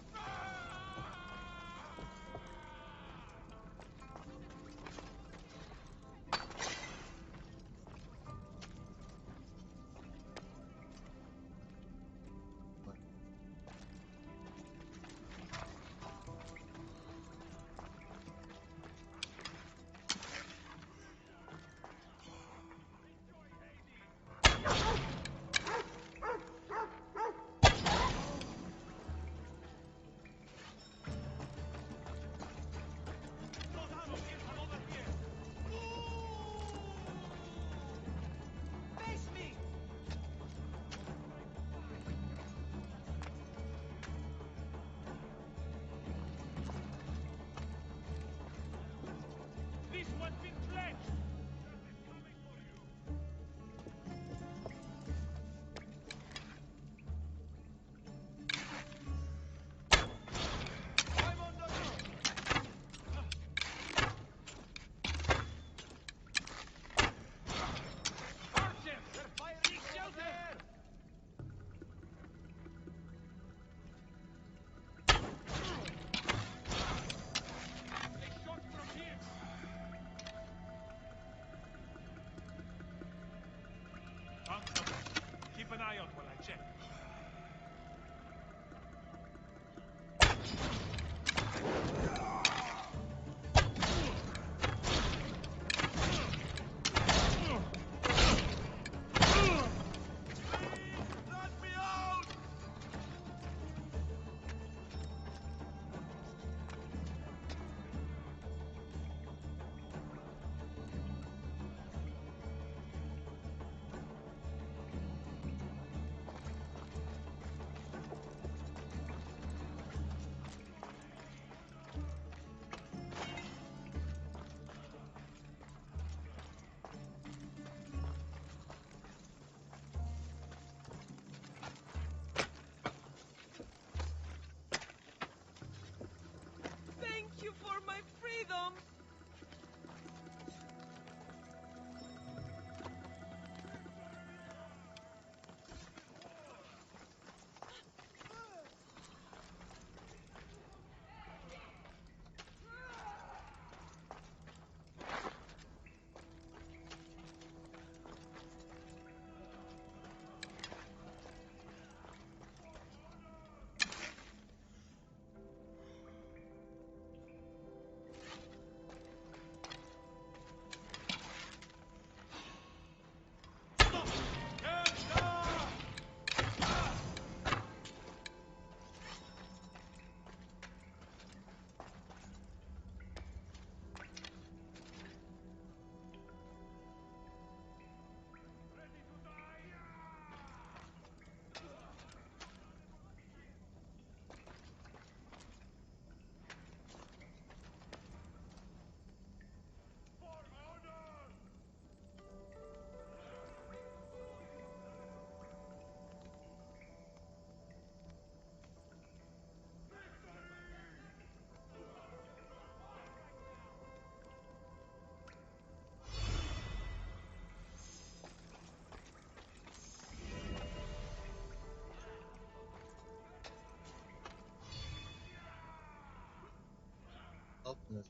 Speaker 4: Goodness.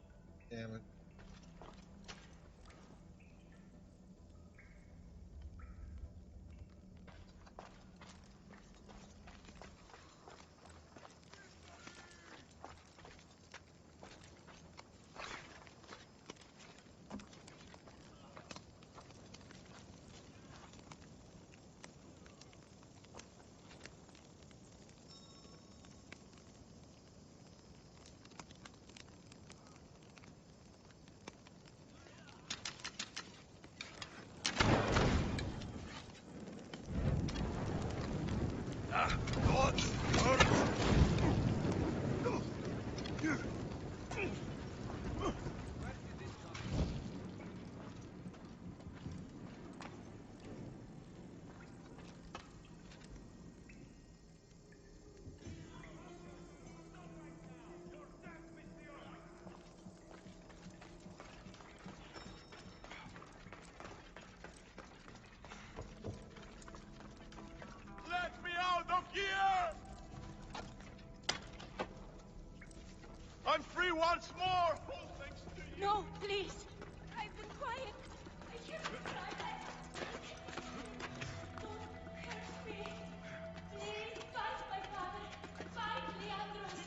Speaker 4: Damn it.
Speaker 6: Let me out of here! I'm free once more! All thanks to you!
Speaker 7: No, please. I've been quiet. I haven't cried. Don't hurt me. Please, fight my father. Fight Leandros.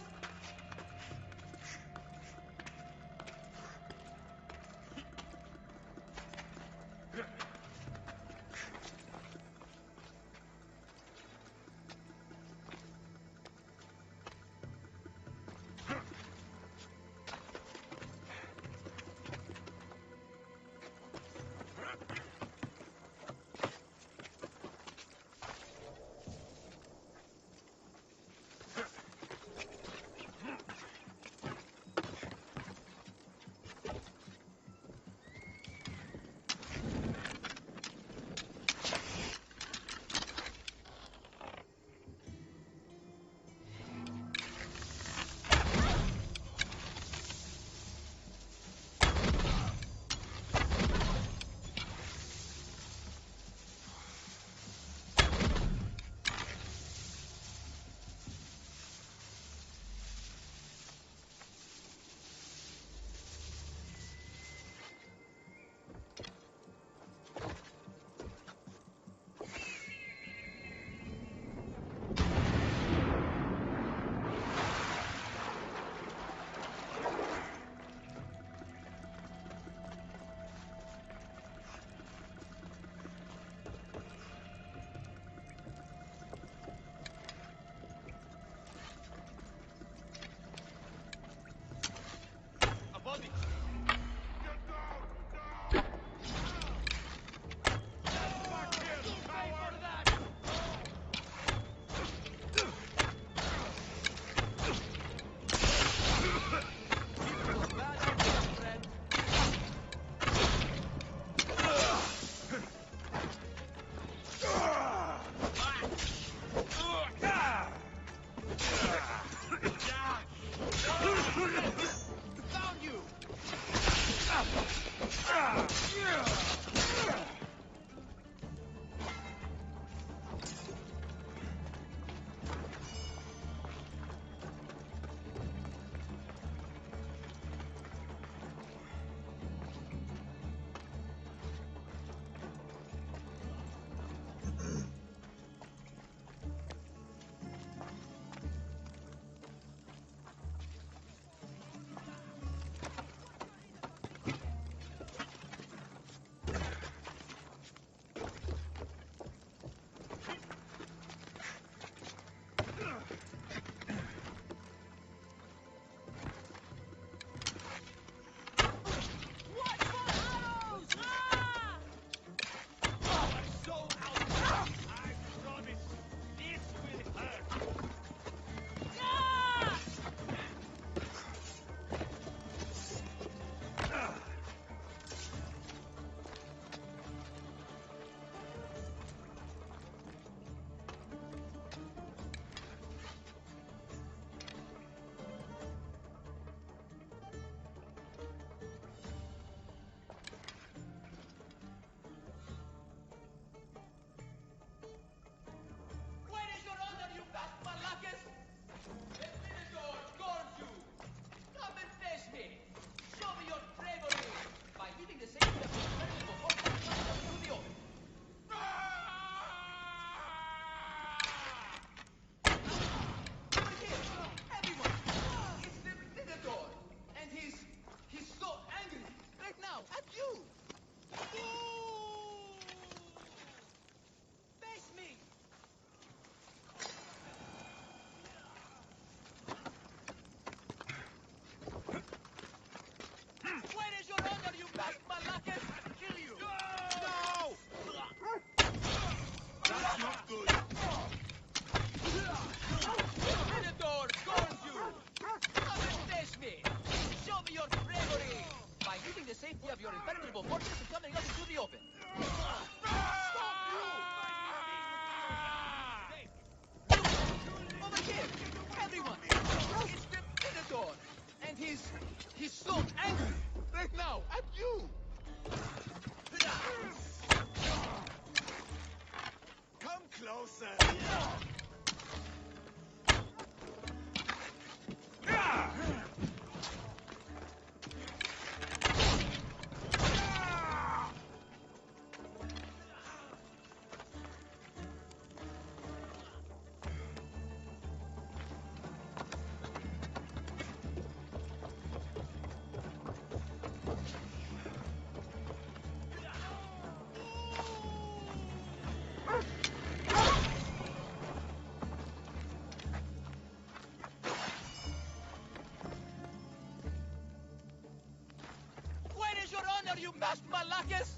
Speaker 11: Where is your honor, you masked Malakis?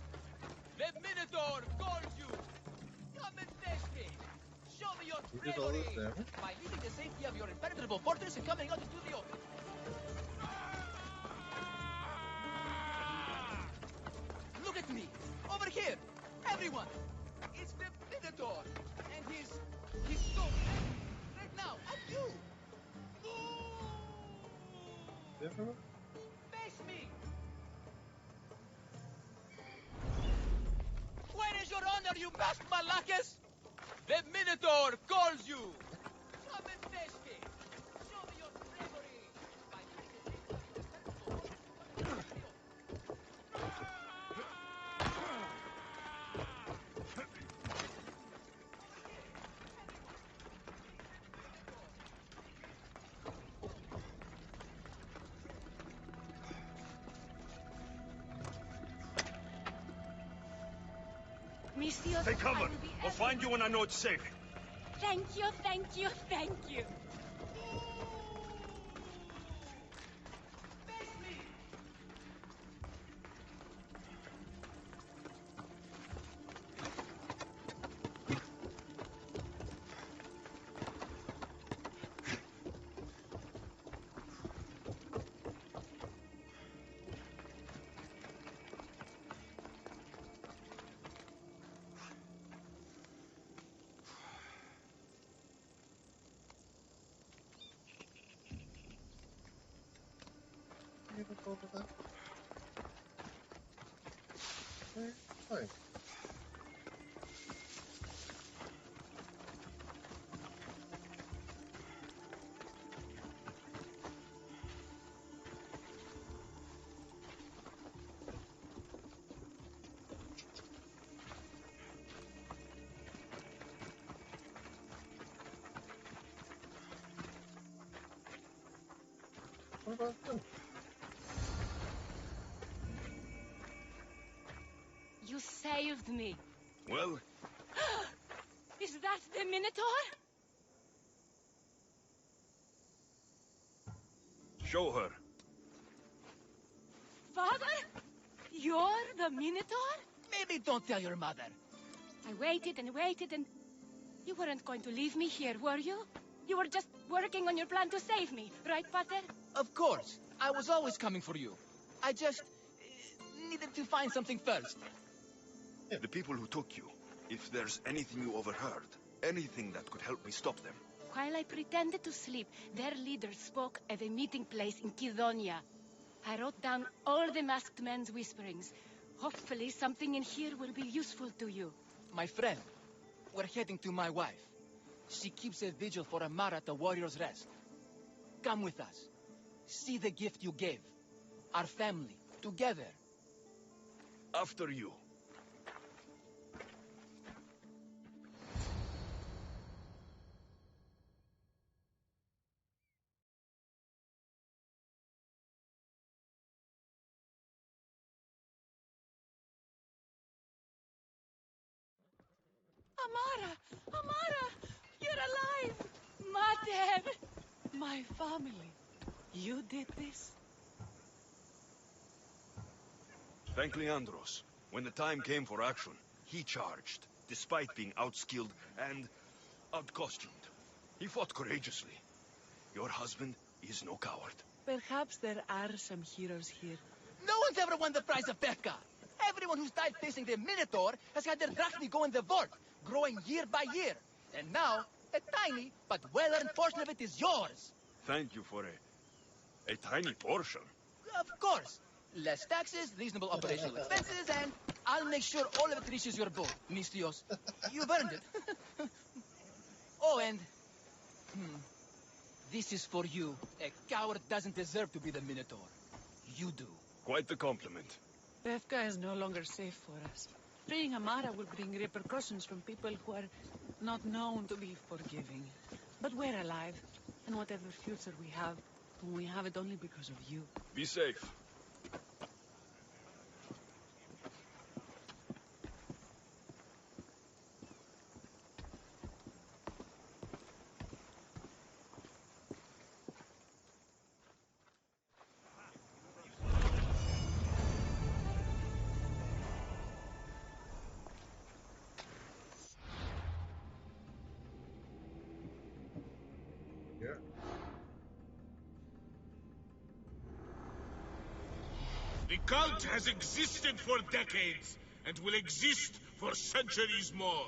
Speaker 11: The Minotaur calls you. Come and face me. Show me your
Speaker 4: You did all this
Speaker 11: bravery
Speaker 4: damage?
Speaker 11: by leaving the safety of your impenetrable fortress and coming out into the open. Look at me. Over here. Everyone. It's the Minotaur. And he's so right now at you.
Speaker 4: Different?
Speaker 11: Face me. Where is your honor, you masked Malakis? The Minotaur calls you. Come and face me. Show me your bravery by leaving the safety of your impenetrable fortress.
Speaker 7: Misthios,
Speaker 3: Take cover.
Speaker 7: I will be
Speaker 3: I'll find you when I know it's safe.
Speaker 7: Thank you, thank you, thank you.
Speaker 4: You can go over that. Okay, fine. What about them?
Speaker 7: You saved me.
Speaker 3: Well,
Speaker 7: Is that the Minotaur?
Speaker 3: show her.
Speaker 7: Father? You're the Minotaur?
Speaker 11: Maybe don't tell your mother.
Speaker 7: I waited and waited and... You weren't going to leave me here, were you? You were just working on your plan to save me, right, Pater?
Speaker 11: Of course. I was always coming for you. I just needed to find something first.
Speaker 3: The people who took you, if there's anything you overheard, anything that could help me stop them.
Speaker 7: While I pretended to sleep, their leader spoke of a meeting place in Kidonia. I wrote down all the masked men's whisperings. Hopefully something in here will be useful to you.
Speaker 11: My friend, we're heading to my wife. She keeps a vigil for Amara at the Warrior's Rest. Come with us. See the gift you gave. Our family, together.
Speaker 3: After you.
Speaker 12: Amara! Amara! You're alive!
Speaker 7: Mater!
Speaker 12: My family. You did this?
Speaker 3: Thank Leandros. When the time came for action, he charged, despite being outskilled and outcostumed. He fought courageously. Your husband is no coward.
Speaker 12: Perhaps there are some heroes here.
Speaker 11: No one's ever won the prize of Becca. Everyone who's died facing the Minotaur has had their drachmi go in the vault, growing year by year. And now, a tiny but well-earned portion of it is yours.
Speaker 3: Thank you for a tiny portion.
Speaker 11: Of course. Less taxes, reasonable operational expenses, and I'll make sure all of it reaches your boat, Misthios. You've earned it. This is for you. A coward doesn't deserve to be the Minotaur. You do.
Speaker 3: Quite the compliment.
Speaker 12: Befka is no longer safe for us. Freeing Amara will bring repercussions from people who are not known to be forgiving. But we're alive, and whatever future we have it only because of you.
Speaker 3: Be safe.
Speaker 4: Yeah.
Speaker 13: The cult has existed for decades, and will exist for centuries more.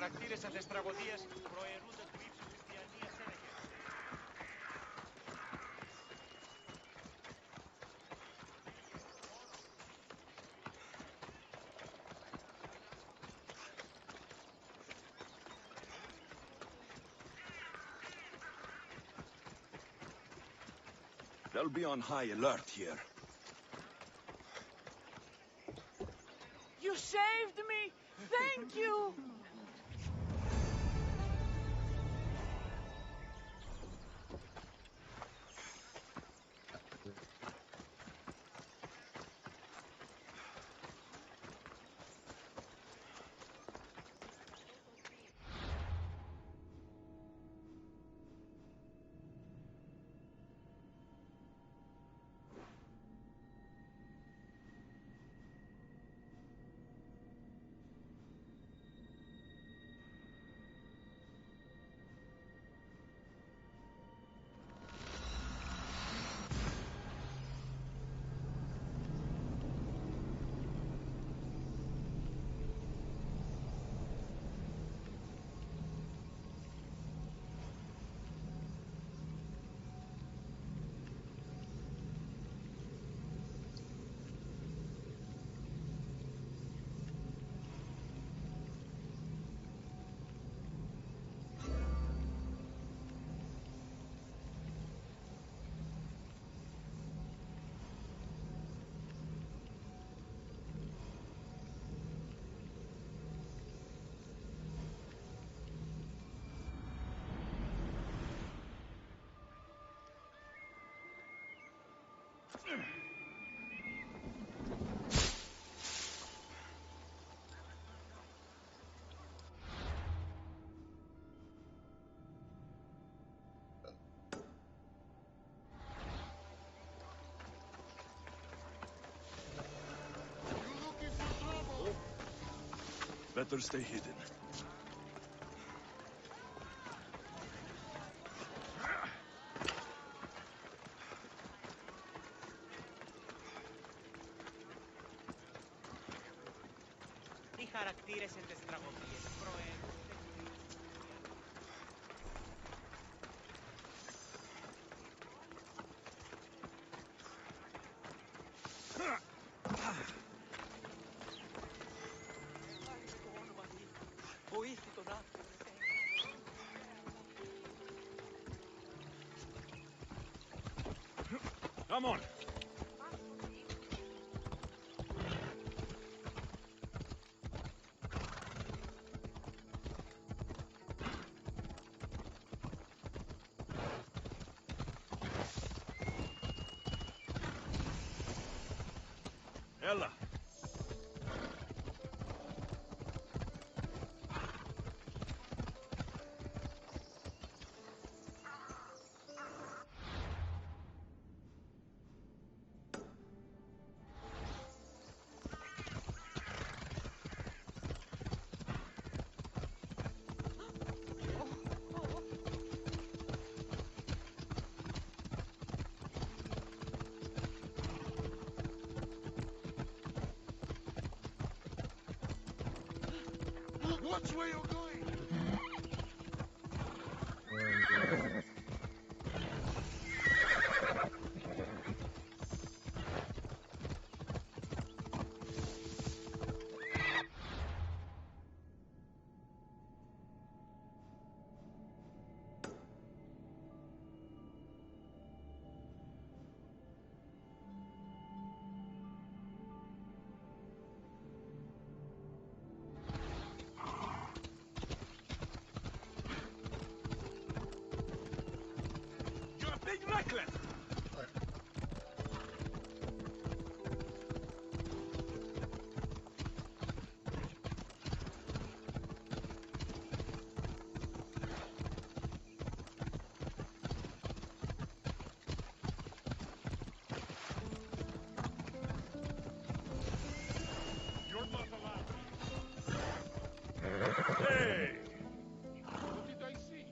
Speaker 15: χαρακτήρες αυτές τις τραγωδίες προαιρούνται του ύψους της διανοίας έλεγχης.
Speaker 3: They'll be on high alert here.
Speaker 12: You saved me! Thank you!
Speaker 3: Better stay hidden.
Speaker 15: Τι χαρακτήρες εν τες τραγωδίες, προέρχονται. Βοήθη τον άνθρωπο.
Speaker 3: Come on. Ella.
Speaker 13: Watch where you're going!
Speaker 3: Big reckless!
Speaker 13: You're not allowed. Hey! What did I see?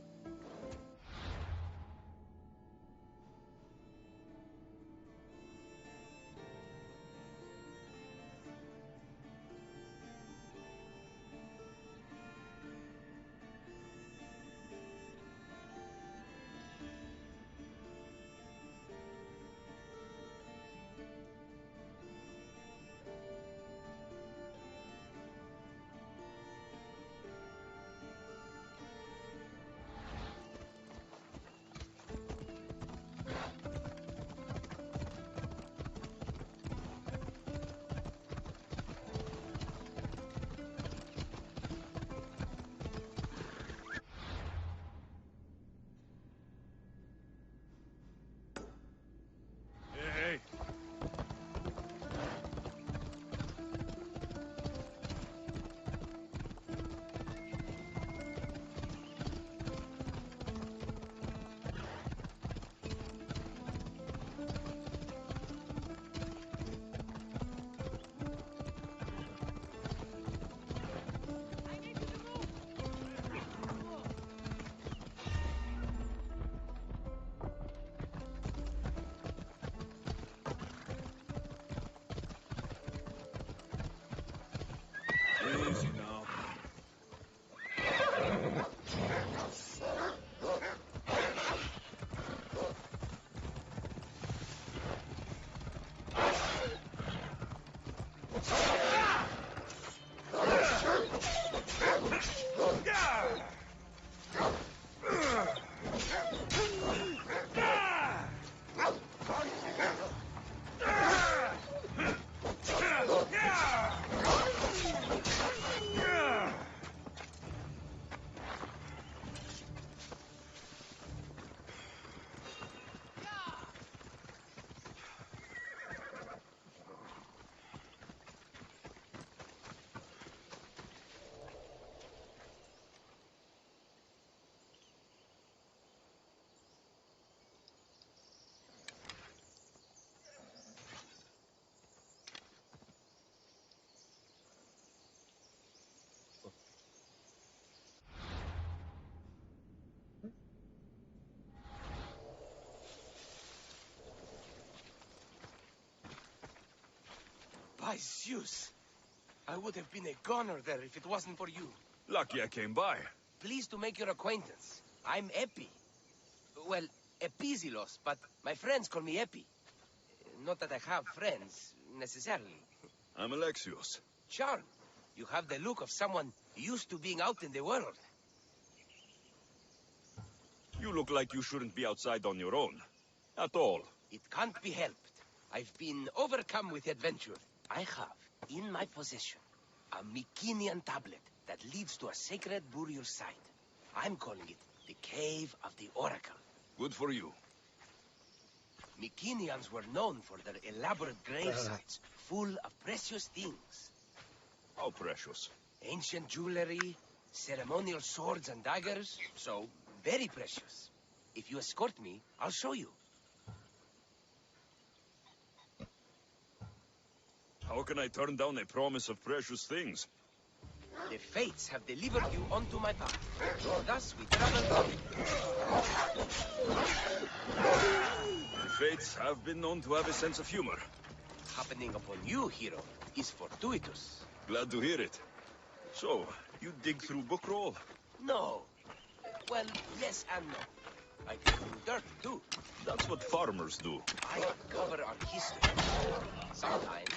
Speaker 8: By Zeus! I would have been a goner there if it wasn't for you.
Speaker 3: Lucky I came by.
Speaker 8: Pleased to make your acquaintance. I'm Epi. Well, Epizilos, but my friends call me Epi. Not that I have friends, necessarily.
Speaker 3: I'm Alexios.
Speaker 8: Charm. You have the look of someone used to being out in the world.
Speaker 3: You look like you shouldn't be outside on your own. At all.
Speaker 8: It can't be helped. I've been overcome with adventure. I have, in my possession, a Mycenaean tablet that leads to a sacred burial site. I'm calling it the Cave of the Oracle.
Speaker 3: Good for you.
Speaker 8: Mycenaeans were known for their elaborate grave sites, full of precious things.
Speaker 3: How precious?
Speaker 8: Ancient jewelry, ceremonial swords and daggers, so very precious. If you escort me, I'll show you.
Speaker 3: How can I turn down a promise of precious things?
Speaker 8: The fates have delivered you onto my path. Thus we travel.
Speaker 3: The fates have been known to have a sense of humor.
Speaker 8: Happening upon you, hero, is fortuitous.
Speaker 3: Glad to hear it. So, you dig through book roll?
Speaker 8: No. Well, yes and no. I dig through dirt, too.
Speaker 3: That's what farmers do.
Speaker 8: I uncover our history. Sometimes,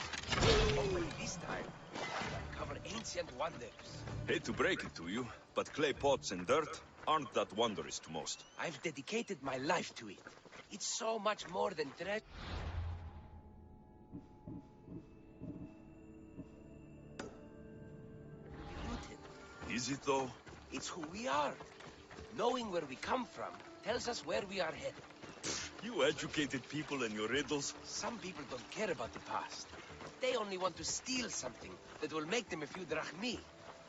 Speaker 8: hopefully this time, I uncover ancient wonders.
Speaker 3: Hate to break it to you, but clay pots and dirt aren't that wondrous to most.
Speaker 8: I've dedicated my life to it. It's so much more than treasure.
Speaker 3: Is it, though?
Speaker 8: It's who we are. Knowing where we come from tells us where we are headed.
Speaker 3: You educated people and your riddles.
Speaker 8: Some people don't care about the past. They only want to steal something that will make them a few drachmi.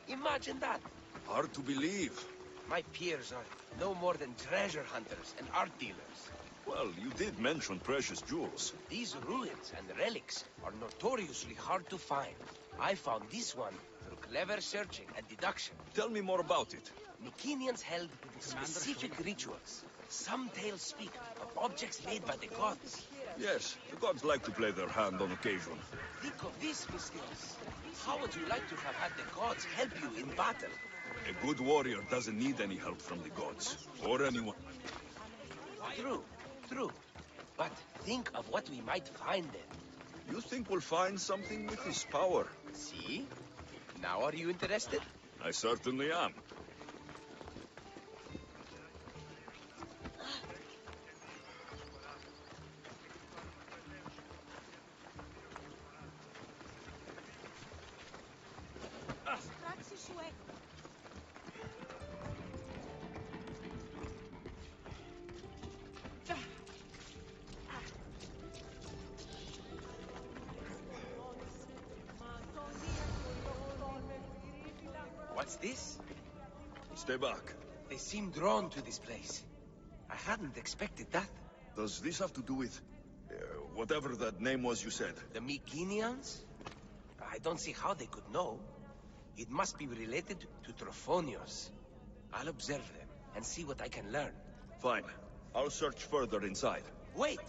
Speaker 8: Imagine that.
Speaker 3: Hard to believe.
Speaker 8: My peers are no more than treasure hunters and art dealers.
Speaker 3: Well, you did mention precious jewels.
Speaker 8: These ruins and relics are notoriously hard to find. I found this one through clever searching and deduction.
Speaker 3: Tell me more about it.
Speaker 8: Mycenaeans held specific rituals. Some tales speak of objects made by the gods.
Speaker 3: Yes, the gods like to play their hand on occasion.
Speaker 8: Think of this, Mystios. How would you like to have had the gods help you in battle?
Speaker 3: A good warrior doesn't need any help from the gods, or anyone.
Speaker 8: True. But think of what we might find then.
Speaker 3: You think we'll find something with his power?
Speaker 8: See? Now are you interested?
Speaker 3: I certainly am.
Speaker 8: What's this?
Speaker 3: Stay back.
Speaker 8: They seem drawn to this place. I hadn't expected that.
Speaker 3: Does this have to do with... whatever that name was you said?
Speaker 8: The Mycenaeans? I don't see how they could know. It must be related to Trophonios. I'll observe them and see what I can learn.
Speaker 3: Fine. I'll search further inside.
Speaker 8: Wait!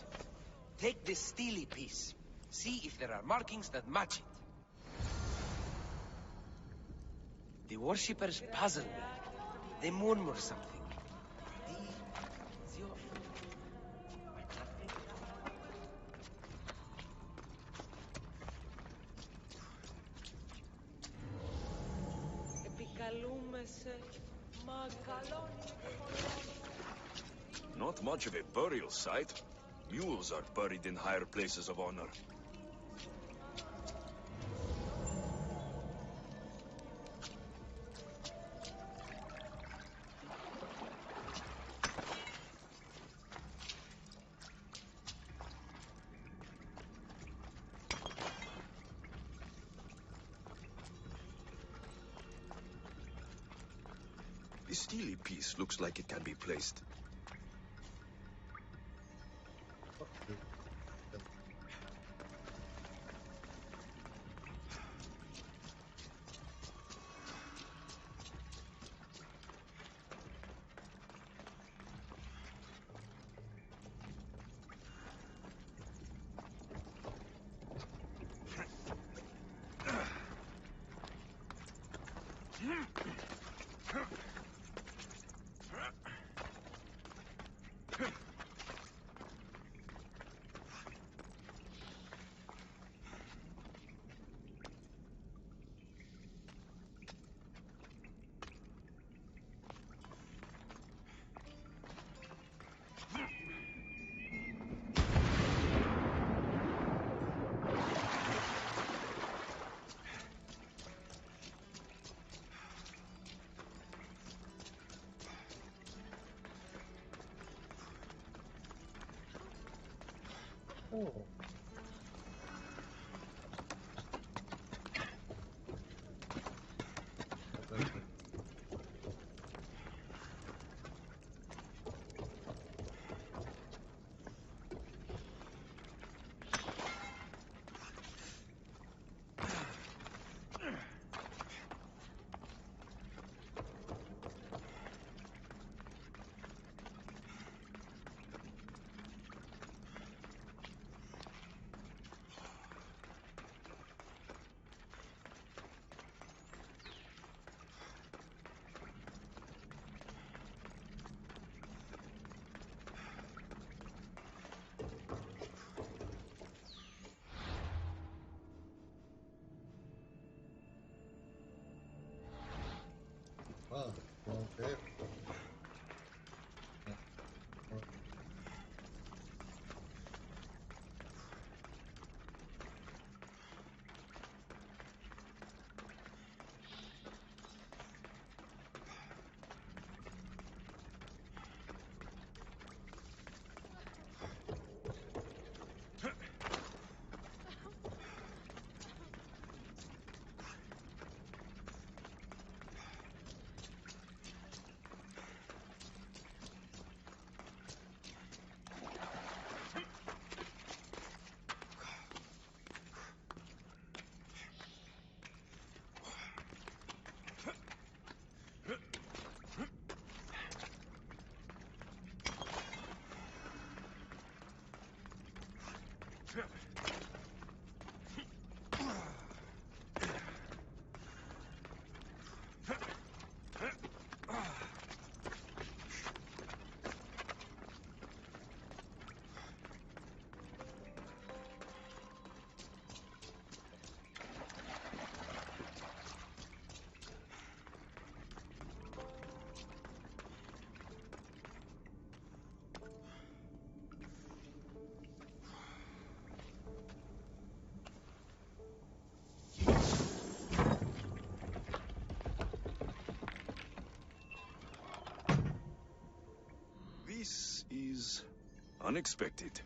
Speaker 8: Take this steely piece. See if there are markings that match it. The worshippers puzzle me. They murmur something.
Speaker 3: Not much of a burial site. Mules are buried in higher places of honor. The steely piece looks like it can be placed.
Speaker 4: Oh. Ah, okay.
Speaker 3: This is unexpected.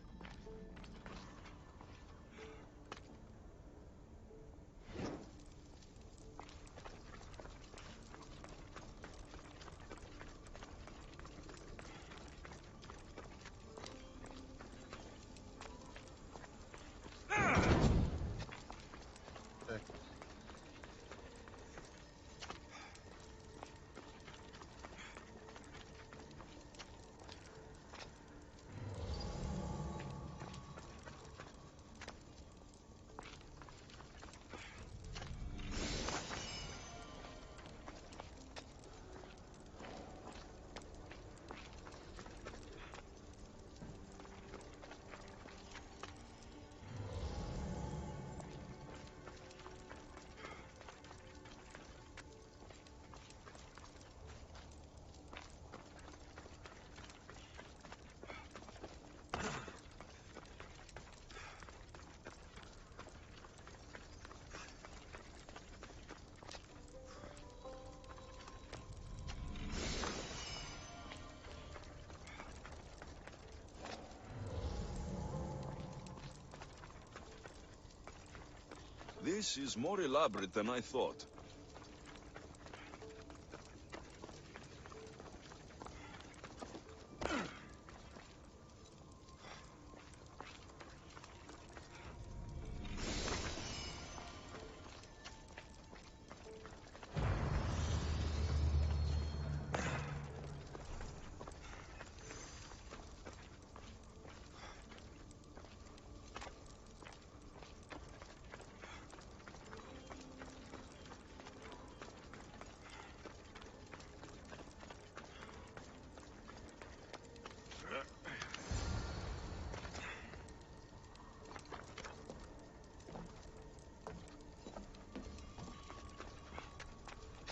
Speaker 3: This is more elaborate than I thought.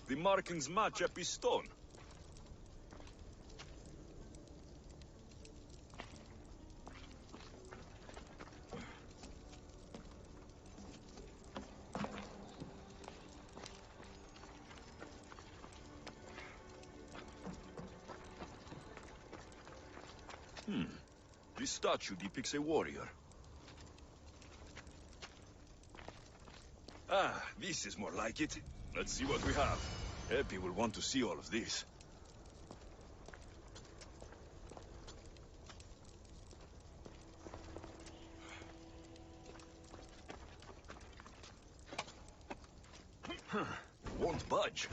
Speaker 3: The markings match Epi's stone. This statue depicts a warrior. Ah, this is more like it. Let's see what we have. Epi will want to see all of this. Won't budge.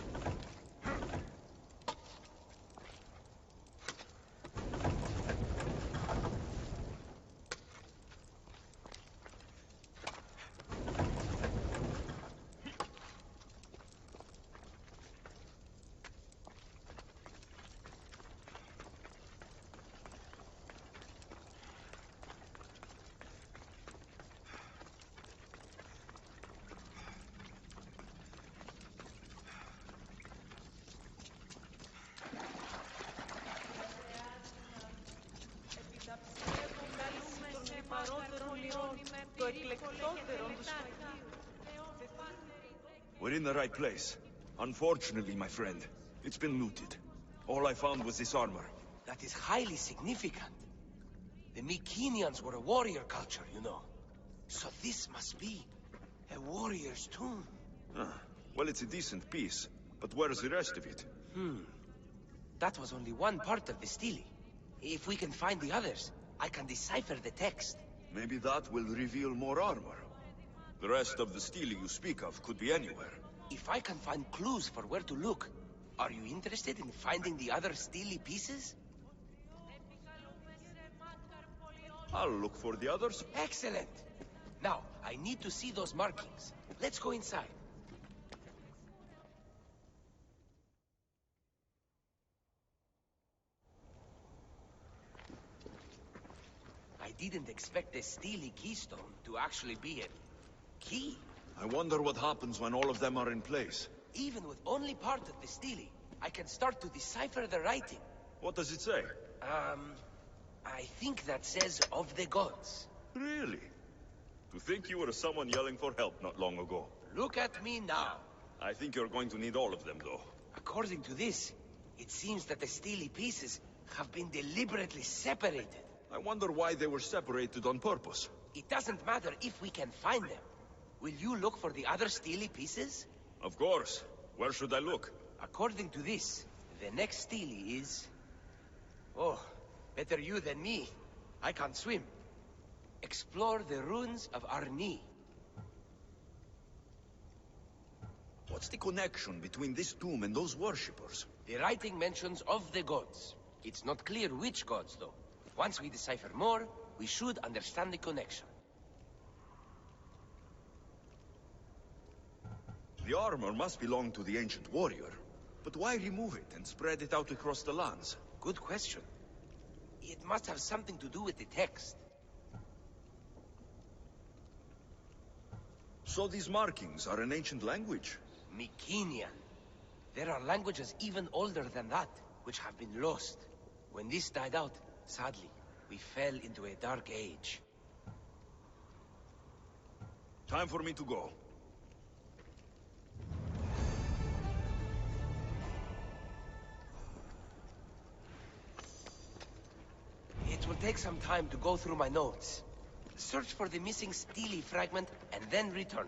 Speaker 3: We're in the right place. Unfortunately, my friend, it's been looted. All I found was this armor.
Speaker 8: That is highly significant. The Mycenaeans were a warrior culture, you know. So this must be a warrior's tomb.
Speaker 3: Well, it's a decent piece, but where's the rest of it?
Speaker 8: That was only one part of the stele. If we can find the others, I can decipher the text.
Speaker 3: Maybe that will reveal more armor. The rest of the stele you speak of could be anywhere.
Speaker 8: If I can find clues for where to look, are you interested in finding the other stele pieces?
Speaker 3: I'll look for the others.
Speaker 8: Excellent! Now, I need to see those markings. Let's go inside. I didn't expect the stele keystone to actually be a key.
Speaker 3: I wonder what happens when all of them are in place.
Speaker 8: Even with only part of the stele, I can start to decipher the writing.
Speaker 3: What does it say?
Speaker 8: I think that says of the gods.
Speaker 3: Really? To think you were someone yelling for help not long ago.
Speaker 8: Look at me now.
Speaker 3: I think you're going to need all of them, though.
Speaker 8: According to this, it seems that the stele pieces have been deliberately separated.
Speaker 3: I wonder why they were separated on purpose.
Speaker 8: It doesn't matter if we can find them. Will you look for the other stele pieces?
Speaker 3: Of course. Where should I look?
Speaker 8: According to this, the next stele is... Oh, better you than me. I can't swim. Explore the ruins of Arni.
Speaker 3: What's the connection between this tomb and those worshippers?
Speaker 8: The writing mentions of the gods. It's not clear which gods, though. Once we decipher more, we should understand the connection.
Speaker 3: The armor must belong to the ancient warrior. But why remove it and spread it out across the lands?
Speaker 8: Good question. It must have something to do with the text.
Speaker 3: So these markings are an ancient language?
Speaker 8: Mycenaean. There are languages even older than that, which have been lost. When this died out, sadly, we fell into a dark age.
Speaker 3: Time for me to go.
Speaker 8: It will take some time to go through my notes. Search for the missing stele fragment and then return.